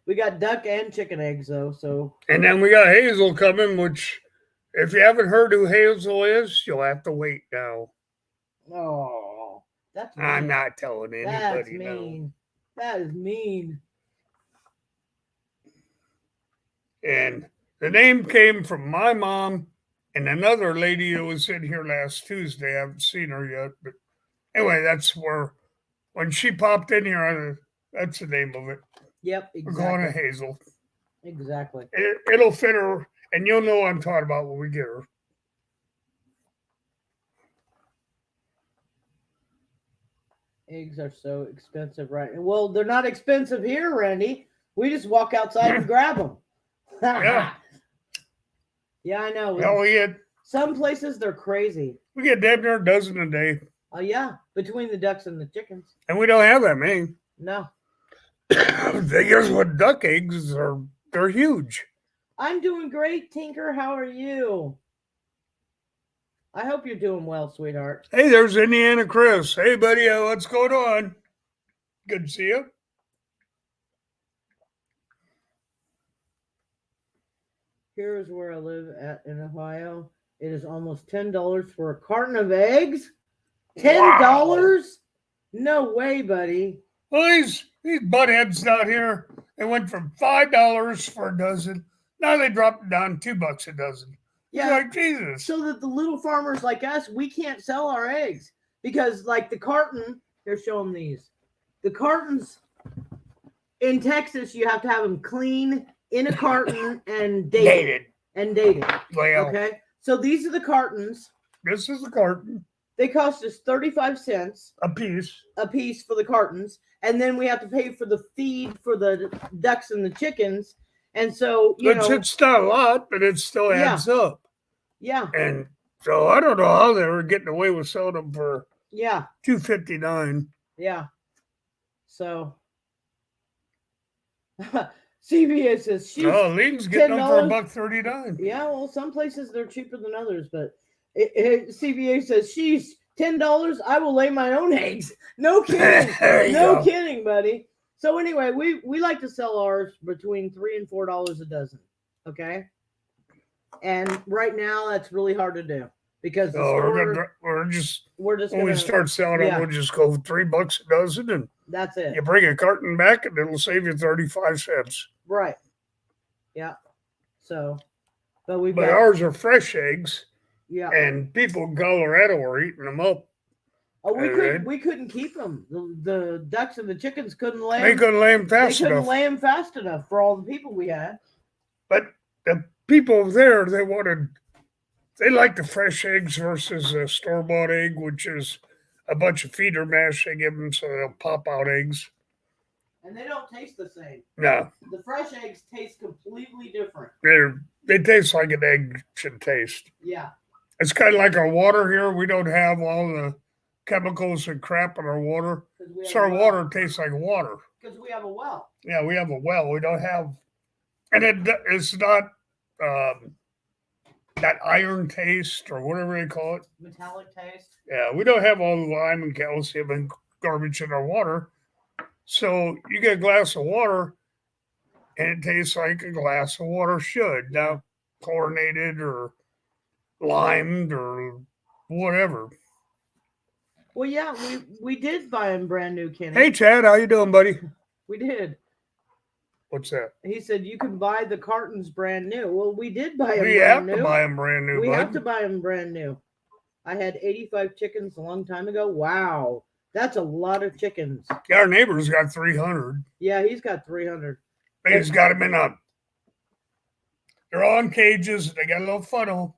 Speaker 2: we got duck and chicken eggs though. So
Speaker 1: and then we got Hazel coming, which if you haven't heard who Hazel is, you'll have to wait now.
Speaker 2: oh, that's mean.
Speaker 1: I'm not telling
Speaker 2: That's
Speaker 1: anybody.
Speaker 2: mean. That is mean.
Speaker 1: And the name came from my mom and another lady that was in here last Tuesday. I haven't seen her yet, but anyway, that's where when she popped in here, that's the name of it.
Speaker 2: Yep,
Speaker 1: We're calling it
Speaker 2: exactly.
Speaker 1: Hazel.
Speaker 2: Exactly.
Speaker 1: It'll fit her, and you'll know what I'm talking about when we get her.
Speaker 2: Eggs are so expensive, right? Well, they're not expensive here, Randy. We just walk outside and grab them.
Speaker 1: Yeah.
Speaker 2: Yeah, I know.
Speaker 1: Hell,
Speaker 2: Some places they're crazy.
Speaker 1: we get damn near a dozen a day,
Speaker 2: Oh yeah, between the ducks and the chickens.
Speaker 1: and we don't have that many.
Speaker 2: No,
Speaker 1: The thing is, with duck eggs, they're huge.
Speaker 2: I'm doing great, Tinker. How are you? I hope you're doing well, sweetheart.
Speaker 1: Hey, there's Indiana Chris. Hey, buddy, what's going on? Good to see you.
Speaker 2: Here's where I live at in Ohio. It is almost $10 for a carton of eggs. $10? No way, buddy.
Speaker 1: Well, these buttheads down here, they went from $5 for a dozen. Now they dropped it down $2 a dozen.
Speaker 2: Yeah.
Speaker 1: Like Jesus.
Speaker 2: So that the little farmers like us, we can't sell our eggs because, like the carton, here, show them these. The cartons in Texas, you have to have them clean in a carton and dated.
Speaker 1: Well,
Speaker 2: Okay. So these are the cartons.
Speaker 1: this is a carton,
Speaker 2: They cost us 35 cents
Speaker 1: a piece.
Speaker 2: a piece for the cartons, and then we have to pay for the feed for the ducks and the chickens. And so,
Speaker 1: It's not a lot, but it still adds up.
Speaker 2: Yeah.
Speaker 1: And so I don't know how they were getting away with selling them for $2.59.
Speaker 2: Yeah. So CVS says she's
Speaker 1: Lean's getting them for
Speaker 2: $10.
Speaker 1: $1.39.
Speaker 2: Yeah, well, some places they're cheaper than others, but CVA says she's $10. I will lay my own eggs. No kidding. No kidding, buddy. So anyway, we like to sell ours between $3 and $4 a dozen. Okay. And right now that's really hard to do because
Speaker 1: we're just when we start selling them, we'll just go $3 a dozen, and
Speaker 2: that's it.
Speaker 1: You bring a carton back, and it'll save you 35 cents.
Speaker 2: Right. Yeah. So, but
Speaker 1: ours are fresh eggs.
Speaker 2: Yeah.
Speaker 1: And people in Colorado are eating them up.
Speaker 2: Oh, we couldn't keep them. The ducks and the chickens couldn't lay.
Speaker 1: They couldn't lay them fast enough.
Speaker 2: They couldn't lay them fast enough for all the people we had.
Speaker 1: But the people there, they like the fresh eggs versus a store-bought egg, which is a bunch of feeder mash they give them so they'll pop out eggs.
Speaker 2: And they don't taste the same.
Speaker 1: No,
Speaker 2: The fresh eggs taste completely different.
Speaker 1: they taste like an egg should taste.
Speaker 2: Yeah.
Speaker 1: It's kind of like our water here. We don't have all the chemicals and crap in our water. So our water tastes like water.
Speaker 2: Because we have a well.
Speaker 1: Yeah, we have a well. We don't have, and it's not that iron taste or whatever they call it.
Speaker 2: Metallic taste.
Speaker 1: Yeah, we don't have all the lime and calcium and garbage in our water. So you get a glass of water and it tastes like a glass of water should. Now, chlorinated or limed or whatever.
Speaker 2: Well, yeah, we did buy him brand new, Kenny.
Speaker 1: Hey, Chad, how you doing, buddy?
Speaker 2: We did.
Speaker 1: What's that?
Speaker 2: He said you can buy the cartons brand new. Well, we did buy them
Speaker 1: We
Speaker 2: brand
Speaker 1: have
Speaker 2: new.
Speaker 1: to buy them brand new,
Speaker 2: We
Speaker 1: bud.
Speaker 2: have to buy them brand new. I had 85 chickens a long time ago. Wow. That's a lot of chickens.
Speaker 1: Yeah, our neighbor's got 300.
Speaker 2: Yeah, he's got 300.
Speaker 1: He's got them in a. They're on cages. They got a little funnel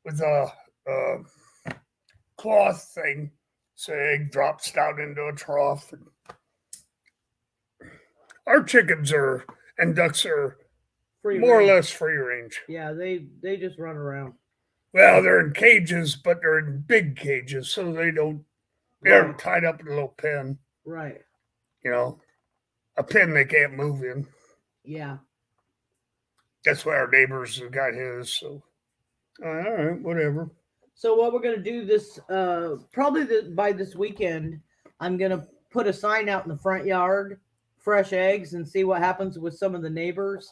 Speaker 1: with a cloth thing, so egg drops down into a trough. Our chickens and ducks are more or less free range.
Speaker 2: Yeah, they just run around.
Speaker 1: Well, they're in cages, but they're in big cages, so they're tied up in a little pen.
Speaker 2: Right.
Speaker 1: You know, a pen they can't move in.
Speaker 2: Yeah.
Speaker 1: That's why our neighbors have got his. So, all right, whatever.
Speaker 2: So what we're gonna do this by this weekend, I'm gonna put a sign out in the front yard, fresh eggs, and see what happens with some of the neighbors.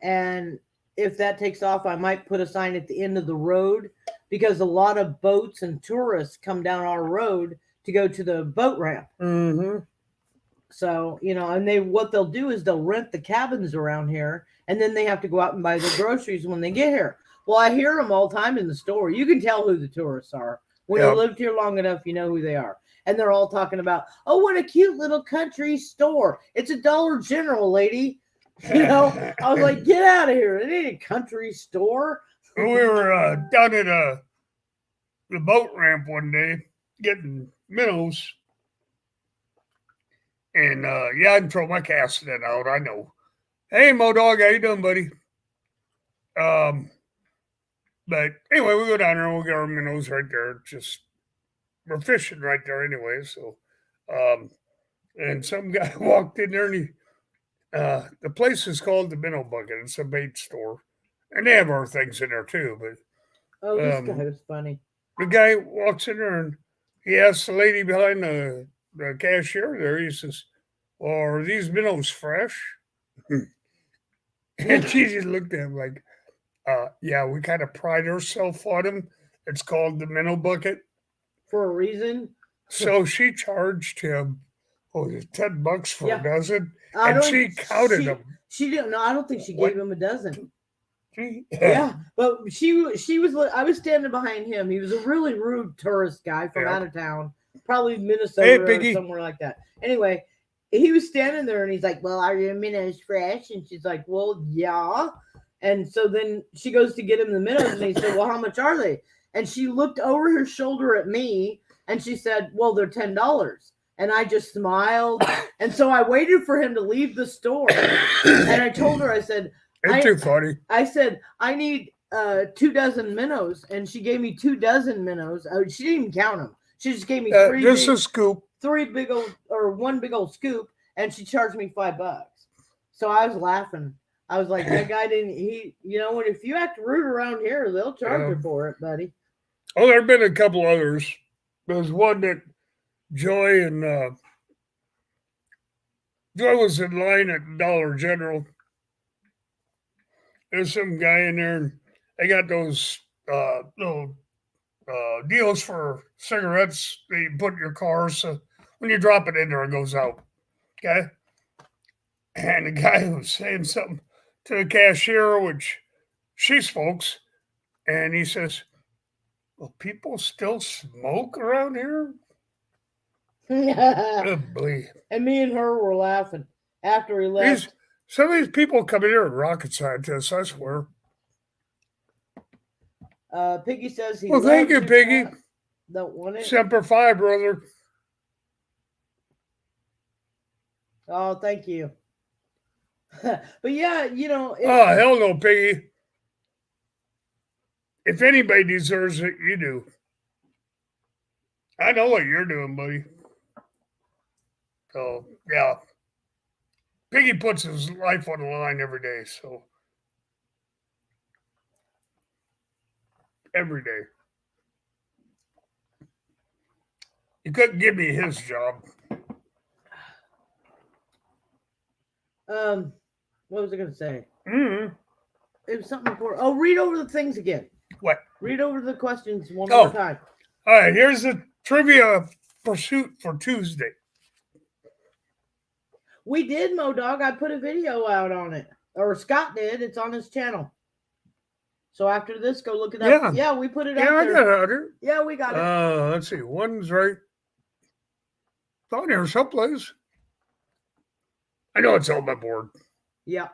Speaker 2: And if that takes off, I might put a sign at the end of the road because a lot of boats and tourists come down our road to go to the boat ramp.
Speaker 1: Mm-hmm.
Speaker 2: So, and what they'll do is they'll rent the cabins around here, and then they have to go out and buy the groceries when they get here. Well, I hear them all the time in the store. You can tell who the tourists are. When you lived here long enough, you know who they are. And they're all talking about, oh, what a cute little country store. It's a Dollar General, lady. I was like, get out of here. It ain't a country store.
Speaker 1: We were down at the boat ramp one day getting minnows. And I can throw my cast net out. I know. Hey, Mo Dog, how you doing, buddy? But anyway, we go down there and we'll get our minnows right there. We're fishing right there anyway. So, and some guy walked in there and he, the place is called the Minnow Bucket. It's a bait store. And they have our things in there too. But
Speaker 2: this guy was funny.
Speaker 1: The guy walks in there and he asks the lady behind the cashier there, he says, well, are these minnows fresh? And she just looked at him like, yeah, we kind of pride ourselves on them. It's called the Minnow Bucket.
Speaker 2: For a reason?
Speaker 1: So she charged him, $10 for a dozen. And she counted them.
Speaker 2: She didn't know. I don't think she gave him a dozen.
Speaker 1: Yeah,
Speaker 2: but she was. I was standing behind him. He was a really rude tourist guy from out of town, probably Minnesota or somewhere like that. Anyway, he was standing there and he's like, "Well, are your minnows fresh?" And she's like, "Well, yeah." And so then she goes to get him the minnows, and he said, "Well, how much are they?" And she looked over her shoulder at me, and she said, "Well, they're $10." And I just smiled, and so I waited for him to leave the store, and I told her, I said.
Speaker 1: It's too funny.
Speaker 2: I said, I need 2 dozen minnows, and she gave me 2 dozen minnows. She didn't even count them. She just gave me
Speaker 1: a scoop.
Speaker 2: 1 big old scoop, and she charged me $5. So I was laughing. I was like, that guy didn't, if you act rude around here, they'll charge you for it, buddy.
Speaker 1: Oh, there have been a couple others. There's one that Joy was in line at Dollar General. There's some guy in there, and they got those little deals for cigarettes that you put in your car. So when you drop it in there, it goes out. Okay? And the guy was saying something to the cashier, which she smokes, and he says, well, people still smoke around here? Good boy.
Speaker 2: And me and her were laughing after he left.
Speaker 1: Some of these people come in here and rocket scientists, I swear.
Speaker 2: Piggy says he
Speaker 1: thank you, Piggy.
Speaker 2: Don't want it.
Speaker 1: Semper Fi, brother.
Speaker 2: Oh, thank you. But yeah,
Speaker 1: Oh, hell no, Piggy. If anybody deserves it, you do. I know what you're doing, buddy. So, yeah. Piggy puts his life on the line every day, so. Every day. You couldn't give me his job.
Speaker 2: what was I going to say?
Speaker 1: Mm-hmm.
Speaker 2: It was something important. Oh, read over the things again.
Speaker 1: What?
Speaker 2: Read over the questions one more time.
Speaker 1: All right, here's the trivia pursuit for Tuesday.
Speaker 2: We did, Modog. I put a video out on it. Or Scott did. It's on his channel. So after this, go look it up. Yeah, we put it out there.
Speaker 1: Yeah, I got it out there.
Speaker 2: Yeah, we got it.
Speaker 1: Let's see. One's right. It's on here someplace. I know it's on my board.
Speaker 2: Yeah,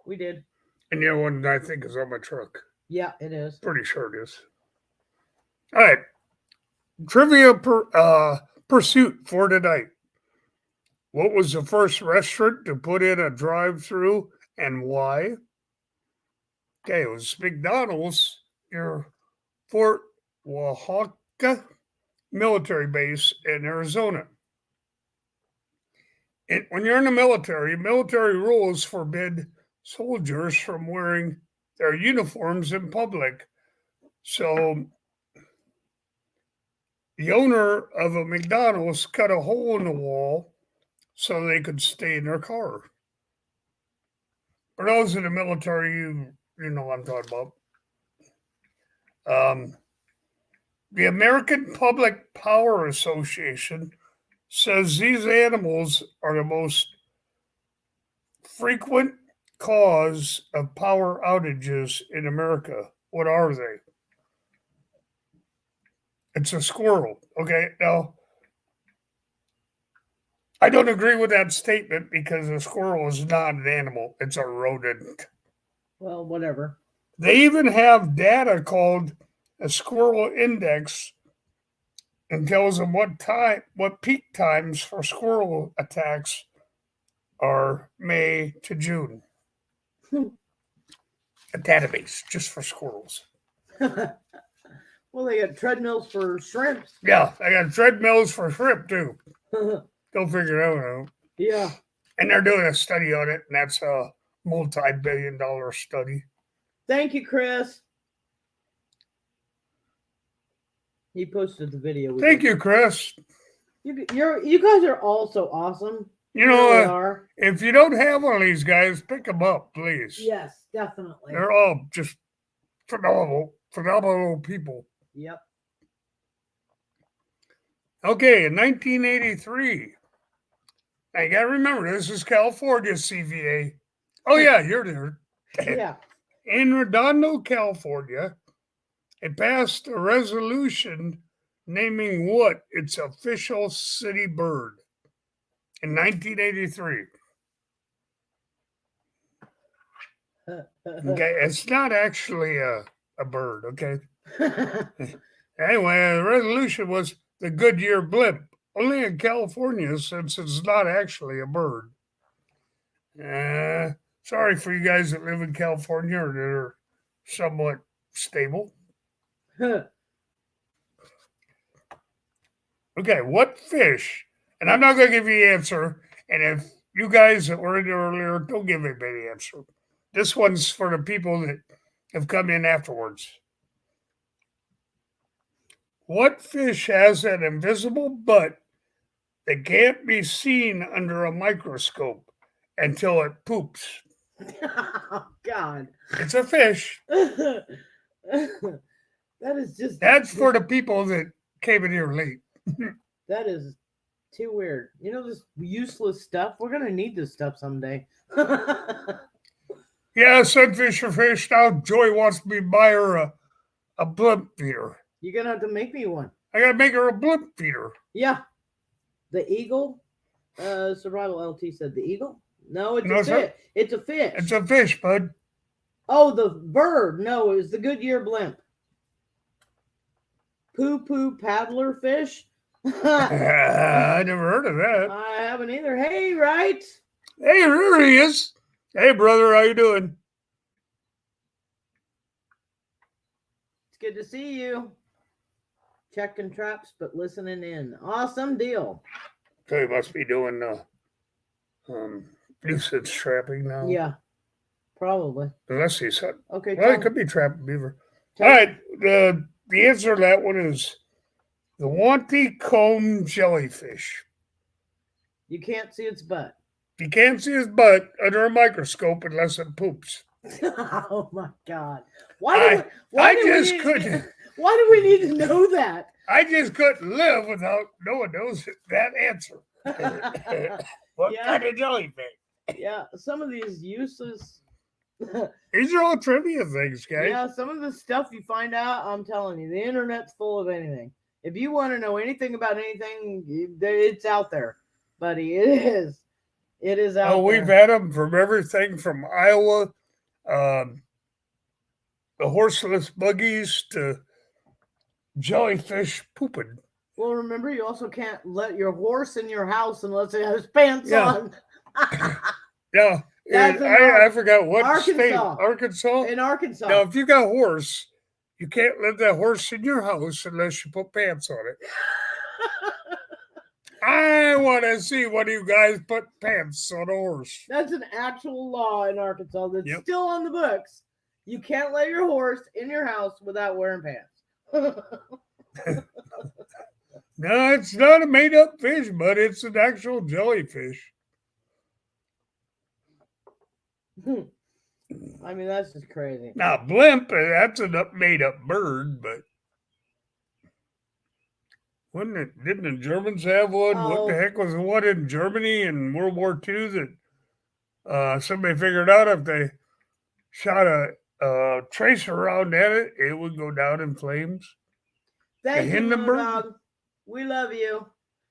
Speaker 2: we did.
Speaker 1: And the other one I think is on my truck.
Speaker 2: Yeah, it is.
Speaker 1: Pretty sure it is. All right. Trivia pursuit for tonight. What was the first restaurant to put in a drive-through and why? Okay, it was McDonald's near Fort Oaxaca military base in Arizona. When you're in the military rules forbid soldiers from wearing their uniforms in public. So the owner of a McDonald's cut a hole in the wall so they could stay in their car. For those in the military, you know what I'm talking about. The American Public Power Association says these animals are the most frequent cause of power outages in America. What are they? It's a squirrel. Okay, now I don't agree with that statement because a squirrel is not an animal, it's a rodent.
Speaker 2: Well, whatever.
Speaker 1: They even have data called a squirrel index and tells them what peak times for squirrel attacks are May to June. A database just for squirrels.
Speaker 2: Well, they got treadmills for shrimps.
Speaker 1: Yeah, I got treadmills for shrimp too. Go figure that one out.
Speaker 2: Yeah.
Speaker 1: And they're doing a study on it, and that's a multi-billion-dollar study.
Speaker 2: Thank you, Chris. He posted the video.
Speaker 1: Thank you, Chris.
Speaker 2: You guys are all so awesome.
Speaker 1: You know, if you don't have one of these guys, pick them up, please.
Speaker 2: Yes, definitely.
Speaker 1: They're all just phenomenal people.
Speaker 2: Yep.
Speaker 1: Okay, in 1983. Now you gotta remember, this is California CVA. Oh yeah, you're there.
Speaker 2: Yeah.
Speaker 1: In Redondo, California, it passed a resolution naming what its official city bird in 1983. Okay, it's not actually a bird, okay? Anyway, the resolution was the Goodyear blimp, only in California since it's not actually a bird. Sorry for you guys that live in California or that are somewhat stable. Okay, what fish? And I'm not going to give you the answer. And if you guys that were in there earlier, don't give anybody the answer. This one's for the people that have come in afterwards. What fish has an invisible butt that can't be seen under a microscope until it poops?
Speaker 2: Oh, God.
Speaker 1: It's a fish.
Speaker 2: That is just...
Speaker 1: That's for the people that came in here late.
Speaker 2: That is too weird. You know, this useless stuff? We're going to need this stuff someday.
Speaker 1: Yeah, sunfish or fish. Now Joy wants me to buy her a blimp feeder.
Speaker 2: You're going to have to make me one.
Speaker 1: I got to make her a blimp feeder.
Speaker 2: Yeah. The eagle? Survival LT said the eagle? No, it's a fish.
Speaker 1: Sir.
Speaker 2: It's a fish.
Speaker 1: It's a fish, bud.
Speaker 2: Oh, the bird. No, it's the Goodyear blimp. Poo-poo paddler fish.
Speaker 1: I never heard of that.
Speaker 2: I haven't either. Hey, right?
Speaker 1: Hey, there he is. Hey, brother, how you doing?
Speaker 2: It's good to see you. Checking traps, but listening in. Awesome deal.
Speaker 1: So he must be doing nuisance trapping now.
Speaker 2: Yeah, probably.
Speaker 1: Unless he's
Speaker 2: Okay.
Speaker 1: well, he could be trapping beaver.
Speaker 2: tell-
Speaker 1: All right, the answer to that one is the Wanty comb jellyfish.
Speaker 2: You can't see its butt.
Speaker 1: You can't see his butt under a microscope unless it poops.
Speaker 2: Oh my God! Why
Speaker 1: I
Speaker 2: do
Speaker 1: just
Speaker 2: we need,
Speaker 1: couldn't.
Speaker 2: Why do we need to know that?
Speaker 1: I just couldn't live without no one knows that answer. What
Speaker 2: Yeah.
Speaker 1: kind of jellyfish?
Speaker 2: Yeah, some of these useless.
Speaker 1: These are all trivia things, guys.
Speaker 2: Yeah, some of the stuff you find out, I'm telling you, the internet's full of anything. If you want to know anything about anything, it's out there, buddy. It is. It is out there.
Speaker 1: We've had them from everything from Iowa, the horseless buggies to jellyfish pooping.
Speaker 2: Well, remember, you also can't let your horse in your house unless it has pants
Speaker 1: Yeah.
Speaker 2: on.
Speaker 1: Yeah,
Speaker 2: That's
Speaker 1: and
Speaker 2: in
Speaker 1: I forgot what
Speaker 2: Arkansas.
Speaker 1: state. Arkansas.
Speaker 2: In Arkansas.
Speaker 1: Now, if you got a horse, you can't let that horse in your house unless you put pants on it. I want to see one of you guys put pants on a horse.
Speaker 2: That's an actual law in Arkansas that's
Speaker 1: Yep.
Speaker 2: still on the books. You can't let your horse in your house without wearing pants.
Speaker 1: No, it's not a made-up fish, but it's an actual jellyfish.
Speaker 2: I mean, that's just crazy.
Speaker 1: Now, blimp, that's a made-up bird, but wouldn't it? Didn't the Germans have one? What
Speaker 2: Oh.
Speaker 1: the heck was the one in Germany in World War II that somebody figured out if they shot a tracer around at it, it would go down in flames?
Speaker 2: Thank you,
Speaker 1: Hindenburg?
Speaker 2: Dog. We love you.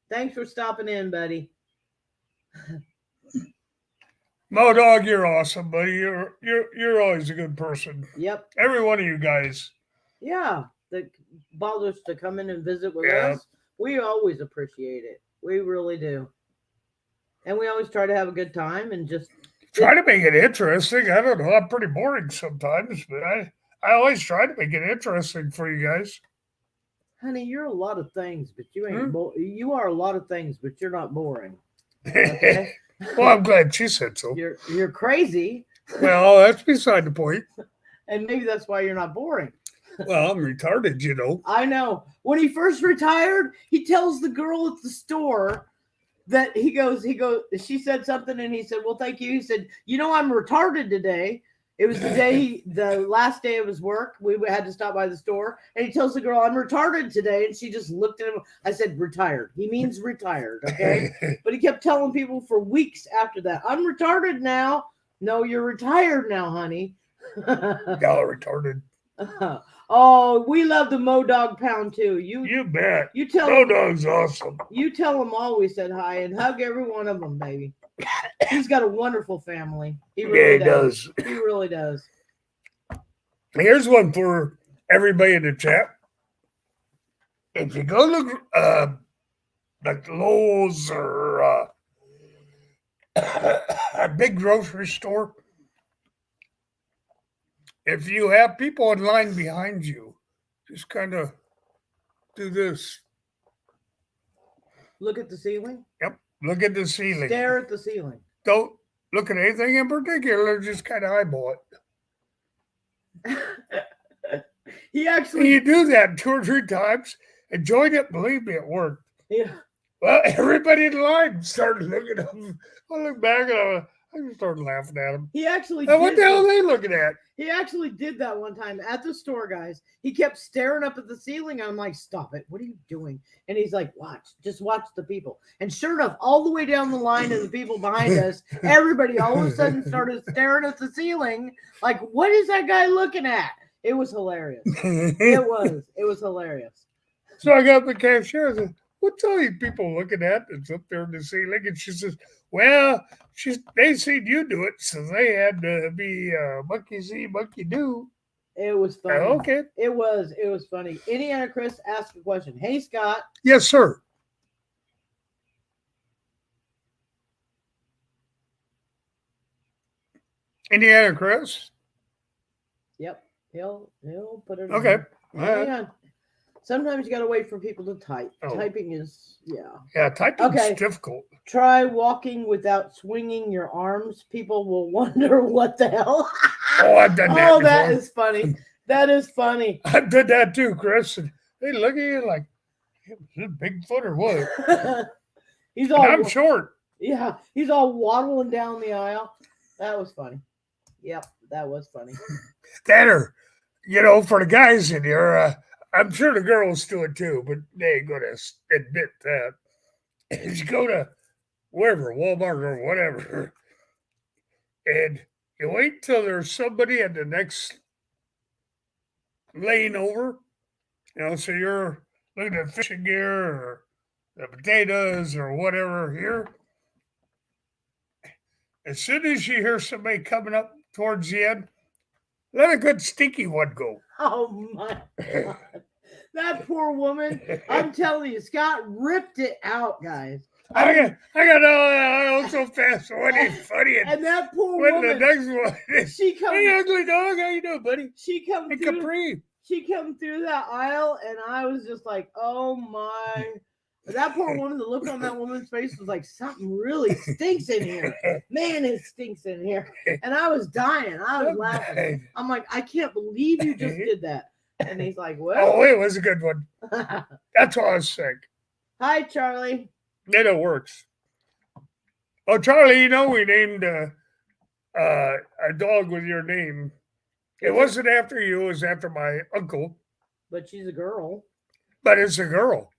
Speaker 2: Thanks for stopping in, buddy.
Speaker 1: Mo Dog, you're awesome, buddy. You're always a good person.
Speaker 2: Yep.
Speaker 1: Every one of you guys.
Speaker 2: Yeah. That bothers to come in and visit with
Speaker 1: Yeah.
Speaker 2: us. We always appreciate it. We really do. And we always try to have a good time and just
Speaker 1: Try to make it interesting. I don't know. I'm pretty boring sometimes, but I always try to make it interesting for you guys.
Speaker 2: honey, you're a lot of things, but you ain't
Speaker 1: Hmm?
Speaker 2: you are a lot of things, but you're not boring. Okay?
Speaker 1: Well, I'm glad she said so.
Speaker 2: You're crazy,
Speaker 1: Well, that's beside the point.
Speaker 2: and maybe that's why you're not boring.
Speaker 1: Well, I'm retarded, you know.
Speaker 2: I know. When he first retired, he tells the girl at the store that he goes, she said something and he said, well, thank you. He said, I'm retarded today. It was the last day of his work. We had to stop by the store and he tells the girl, I'm retarded today. And she just looked at him. I said, retired. He means retired. Okay. But he kept telling people for weeks after that, I'm retarded now. No, you're retired now, honey.
Speaker 1: Y'all are retarded.
Speaker 2: Oh, we love the Mo Dog Pound too.
Speaker 1: You bet.
Speaker 2: You tell
Speaker 1: Mo
Speaker 2: him,
Speaker 1: Dog's awesome.
Speaker 2: you tell them all we said hi and hug every one of them, baby. He's got a wonderful family. He really
Speaker 1: Yeah, he
Speaker 2: does.
Speaker 1: does.
Speaker 2: He really does.
Speaker 1: Here's one for everybody in the chat. If you go to like Lowe's or a big grocery store, if you have people in line behind you, just kind of do this.
Speaker 2: Look at the ceiling.
Speaker 1: Yep. Look at the ceiling.
Speaker 2: Stare at the ceiling.
Speaker 1: Don't look at anything in particular. Just kind of eyeball it.
Speaker 2: He
Speaker 1: And
Speaker 2: actually,
Speaker 1: you do that 2 or 3 times. Enjoyed it. Believe me, it worked.
Speaker 2: yeah,
Speaker 1: Well, everybody in line started looking at him. I look back and I just started laughing at him.
Speaker 2: he actually
Speaker 1: Now, what
Speaker 2: did
Speaker 1: the hell are
Speaker 2: this.
Speaker 1: they looking at?
Speaker 2: He actually did that one time at the store, guys. He kept staring up at the ceiling. I'm like, stop it. What are you doing? And he's like, just watch the people. And sure enough, all the way down the line of the people behind us, everybody all of a sudden started staring at the ceiling. Like, what is that guy looking at? It was hilarious. It was. It was hilarious.
Speaker 1: So I got the cashier. I said, "What's all these people looking at that's up there in the ceiling?" And she says, "Well, they seen you do it, so they had to be monkey see, monkey do."
Speaker 2: It was funny.
Speaker 1: Okay.
Speaker 2: It was funny. Indiana Chris asked a question. Hey, Scott.
Speaker 1: Yes, sir. Indiana Chris?
Speaker 2: Yep. He'll put it
Speaker 1: Okay.
Speaker 2: on.
Speaker 1: All right.
Speaker 2: Hang on. Sometimes you gotta wait for people to type.
Speaker 1: Oh.
Speaker 2: Typing is
Speaker 1: Yeah, typing's
Speaker 2: Okay.
Speaker 1: difficult.
Speaker 2: Try walking without swinging your arms. People will wonder what the hell.
Speaker 1: Oh, I've done that
Speaker 2: Oh, that
Speaker 1: before.
Speaker 2: is funny. That is funny.
Speaker 1: I did that too, Chris. And they look at you like, is this Bigfoot or what?
Speaker 2: He's
Speaker 1: And
Speaker 2: all
Speaker 1: I'm short.
Speaker 2: yeah, he's all waddling down the aisle. That was funny. Yep, that was funny.
Speaker 1: That or, you know, for the guys in here, I'm sure the girls do it too, but they ain't going to admit that. Is you go to wherever, Walmart or whatever, and you wait till there's somebody at the next lane over, you know, so you're looking at fishing gear or the potatoes or whatever here. As soon as you hear somebody coming up towards the end, let a good stinky one go.
Speaker 2: Oh my god. That poor woman. I'm telling you, Scott ripped it out, guys.
Speaker 1: I got all so fast. What is funny?
Speaker 2: And that poor
Speaker 1: When the
Speaker 2: woman,
Speaker 1: next one is,
Speaker 2: she come
Speaker 1: hey, ugly dog, how you doing, buddy?
Speaker 2: she come
Speaker 1: Hey,
Speaker 2: through
Speaker 1: Capri.
Speaker 2: she come through that aisle, and I was just like, oh my. That poor woman, the look on that woman's face was like, something really stinks in here. Man, it stinks in here. And I was dying. I was laughing. I'm like, I can't believe you just did that. And he's like, well.
Speaker 1: Oh, it was a good one. That's why I was sick.
Speaker 2: Hi, Charlie.
Speaker 1: Then it works. Oh, Charlie, you know we named a dog with your name. It wasn't after you. It was after my uncle.
Speaker 2: But she's a girl.
Speaker 1: But it's a girl.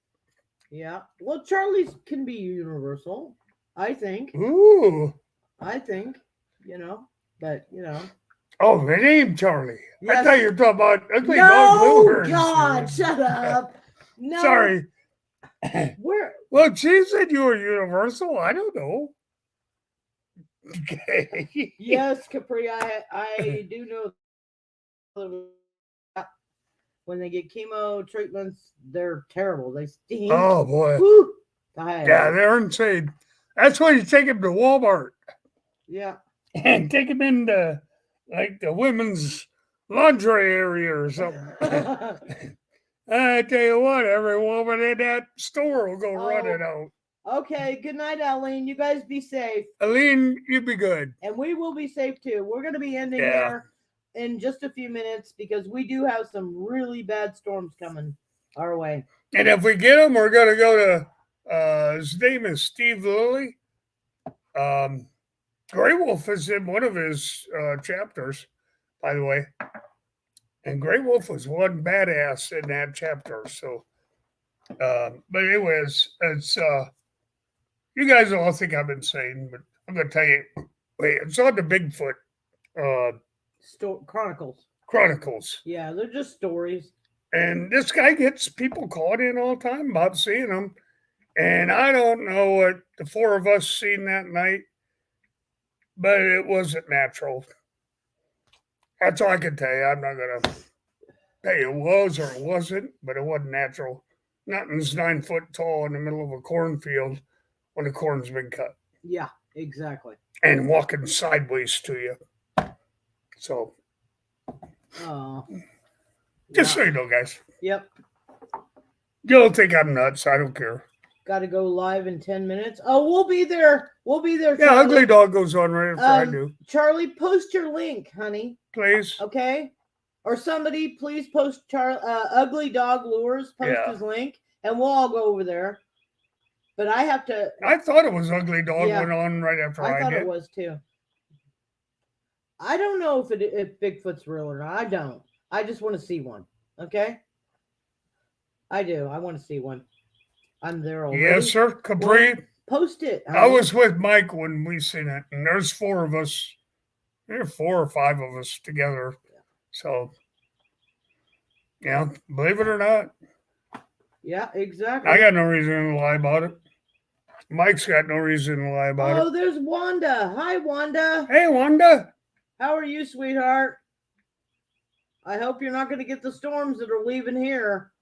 Speaker 2: Yeah. Well, Charlie's can be universal, I think.
Speaker 1: Ooh.
Speaker 2: I think, you know, but, you know.
Speaker 1: Oh, my name Charlie.
Speaker 2: Yes.
Speaker 1: I thought you were talking about ugly dog
Speaker 2: No,
Speaker 1: lures.
Speaker 2: God, shut up. No.
Speaker 1: Sorry.
Speaker 2: Where?
Speaker 1: Well, she said you were universal. I don't know. Okay.
Speaker 2: Yes, Capri, I do know when they get chemo treatments, they're terrible. They stink.
Speaker 1: Oh boy.
Speaker 2: Woo.
Speaker 1: Yeah, they're insane. That's why you take them to Walmart
Speaker 2: Yeah.
Speaker 1: and take them into like the women's laundry area or something. I tell you what, every woman in that store will go running out.
Speaker 2: Okay, good night, Eileen. You guys be safe.
Speaker 1: Aline, you be good.
Speaker 2: And we will be safe too. We're going to be ending here in just a few minutes because we do have some really bad storms coming our way.
Speaker 1: And if we get him, we're going to go to, his name is Steve Lilly. Grey Wolf is in one of his chapters, by the way. And Grey Wolf was one badass in that chapter. So, but anyways, it's, you guys all think I'm insane, but I'm going to tell you, wait, it's on the Bigfoot
Speaker 2: Chronicles. Yeah, they're just stories.
Speaker 1: And this guy gets people calling in all the time about seeing them. And I don't know what the four of us seen that night, but it wasn't natural. That's all I can tell you. I'm not going to tell you it was or it wasn't, but it wasn't natural. Nothing's 9 foot tall in the middle of a cornfield when the corn's been cut.
Speaker 2: Yeah, exactly.
Speaker 1: And walking sideways to you. So, just so you know, guys.
Speaker 2: Yep.
Speaker 1: You'll think I'm nuts. I don't care.
Speaker 2: Got to go live in 10 minutes. Oh, we'll be there. We'll be there.
Speaker 1: Yeah,
Speaker 2: Charlie.
Speaker 1: Ugly Dog goes on right after I do.
Speaker 2: Charlie, post your link, honey.
Speaker 1: Please.
Speaker 2: Okay. Or somebody, please post Ugly Dog Lures. Post his link, and we'll all go over there. But I have to.
Speaker 1: I thought it was Ugly Dog went on right after I did.
Speaker 2: I thought it was too. I don't know if Bigfoot's real or not. I don't. I just want to see one. Okay. I do. I want to see one. I'm there already.
Speaker 1: Yes, sir. Capri.
Speaker 2: Well, post it.
Speaker 1: I was with Mike when we seen it, and there's four of us. There are 4 or 5 of us together. So, yeah, believe it or not.
Speaker 2: Yeah, exactly.
Speaker 1: I got no reason to lie about it. Mike's got no reason to lie about it.
Speaker 2: Oh, there's Wanda. Hi, Wanda.
Speaker 1: Hey, Wanda.
Speaker 2: How are you, sweetheart? I hope you're not going to get the storms that are leaving here.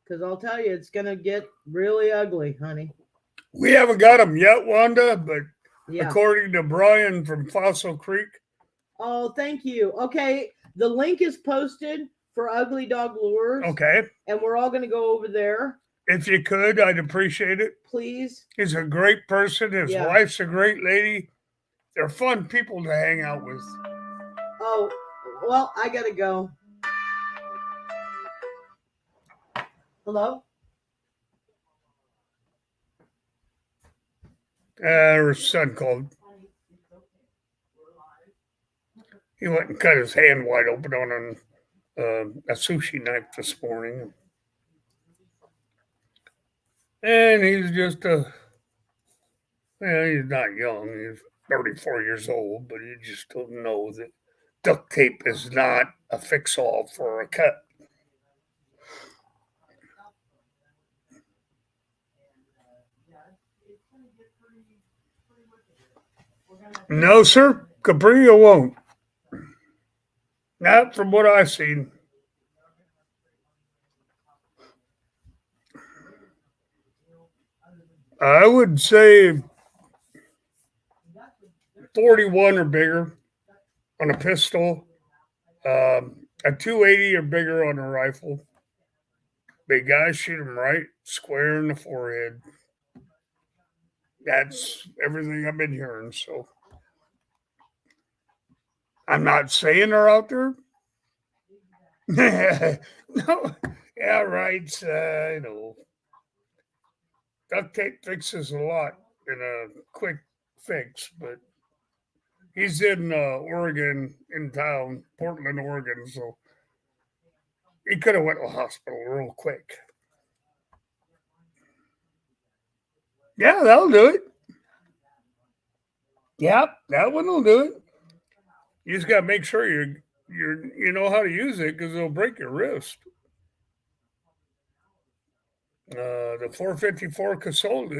Speaker 2: Because I'll tell you, it's going to get really ugly, honey.
Speaker 1: We haven't got them yet, Wanda, but
Speaker 2: Yeah.
Speaker 1: according to Brian from Fossil Creek.
Speaker 2: Oh, thank you. Okay, the link is posted for Ugly Dog Lures.
Speaker 1: Okay.
Speaker 2: And we're all going to go over there.
Speaker 1: If you could, I'd appreciate it.
Speaker 2: Please.
Speaker 1: He's a great person. His wife's a great lady. They're fun people to hang out with.
Speaker 2: Oh, well, I got to go. Hello?
Speaker 1: Her son called. He went and cut his hand wide open on a sushi knife this morning. And he's just he's not young. He's 34 years old, but he just don't know that duct tape is not a fix-all for a cut. No, sir. Cabrillo won't. Not from what I've seen. I would say 41 or bigger on a pistol, a 280 or bigger on a rifle. Big guys shoot them right square in the forehead. That's everything I've been hearing. So I'm not saying they're out there. No, yeah, right. I know. Duct tape fixes a lot in a quick fix, but he's in Oregon, in town, Portland, Oregon, so he could have went to the hospital real quick. Yeah, that'll do it. Yep, that one will do it. You just got to make sure you know how to use it because it'll break your wrist. The 454 Casold,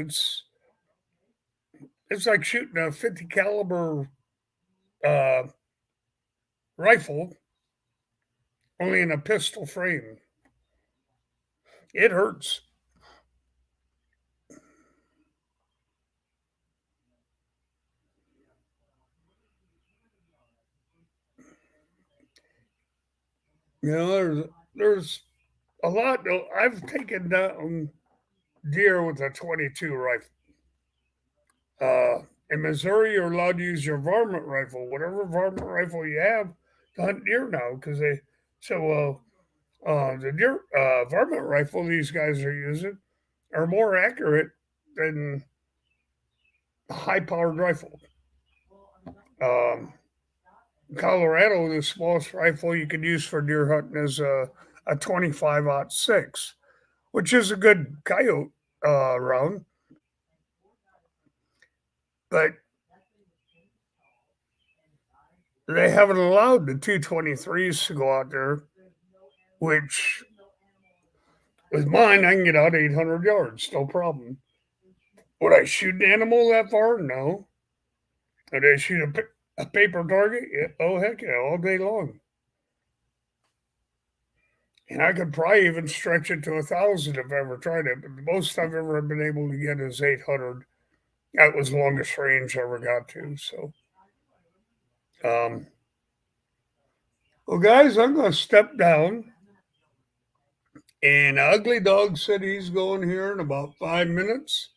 Speaker 1: it's like shooting a 50 caliber rifle, only in a pistol frame. It hurts. You know, there's a lot. I've taken down deer with a 22 rifle. In Missouri, you're allowed to use your varmint rifle, whatever varmint rifle you have, to hunt deer now because they so the deer varmint rifle these guys are using are more accurate than a high-powered rifle. Colorado, the smallest rifle you can use for deer hunting is a 25-06, which is a good coyote round. But they haven't allowed the 223s to go out there, which with mine, I can get out 800 yards, no problem. Would I shoot an animal that far? No. Would I shoot a paper target? Yeah. Oh, heck yeah, all day long. And I could probably even stretch it to 1,000 if I ever tried it. But the most I've ever been able to get is 800. That was the longest range I ever got to. So, well, guys, I'm going to step down. And Ugly Dog said he's going here in about 5 minutes.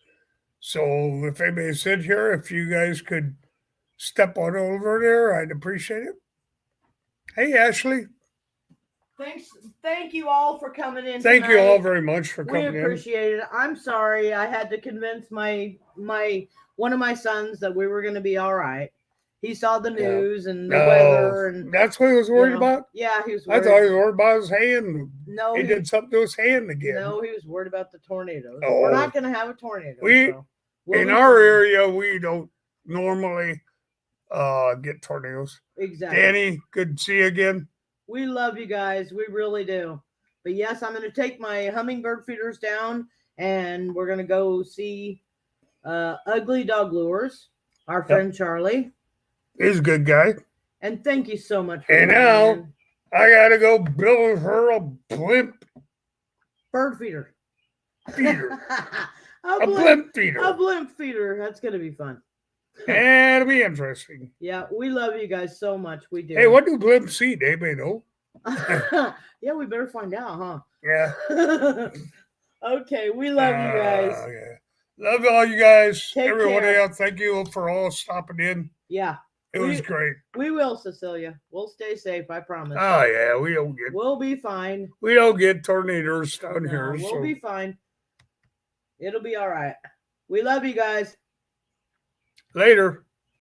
Speaker 1: So if anybody sit here, if you guys could step on over there, I'd appreciate it. Hey, Ashley.
Speaker 2: Thank you all for coming in.
Speaker 1: Thank you all very much for coming in.
Speaker 2: We appreciate it. I'm sorry I had to convince my one of my sons that we were going to be all right. He saw the news and the weather, and
Speaker 1: that's what he was worried about.
Speaker 2: Yeah, he was worried.
Speaker 1: I thought he was worried about his hand.
Speaker 2: No,
Speaker 1: he did something to his hand again.
Speaker 2: No, he was worried about the tornadoes. Oh, we're not going to have a tornado.
Speaker 1: In our area, we don't normally get tornadoes.
Speaker 2: Exactly.
Speaker 1: Danny, good to see you again.
Speaker 2: We love you guys. We really do. But yes, I'm going to take my hummingbird feeders down, and we're going to go see Ugly Dog Lures, our friend Charlie.
Speaker 1: He's a good guy.
Speaker 2: And thank you so much.
Speaker 1: And now I got to go build her a blimp.
Speaker 2: Bird feeder.
Speaker 1: A blimp feeder.
Speaker 2: A blimp feeder. That's going to be fun.
Speaker 1: It'll be interesting.
Speaker 2: Yeah, we love you guys so much. We do.
Speaker 1: Hey, what do blimps see? Anybody know?
Speaker 2: Yeah, we better find out,
Speaker 1: Yeah.
Speaker 2: huh? Okay, we love you guys.
Speaker 1: Yeah. Love all you guys.
Speaker 2: Take
Speaker 1: Everyone
Speaker 2: care.
Speaker 1: else, thank you for all stopping in.
Speaker 2: Yeah,
Speaker 1: It was great.
Speaker 2: we will, Cecilia. We'll stay safe. I promise.
Speaker 1: Oh yeah,
Speaker 2: We'll be fine.
Speaker 1: we don't get tornadoes down
Speaker 2: No,
Speaker 1: here.
Speaker 2: we'll
Speaker 1: So
Speaker 2: be fine. It'll be all right. We love you guys.
Speaker 1: later.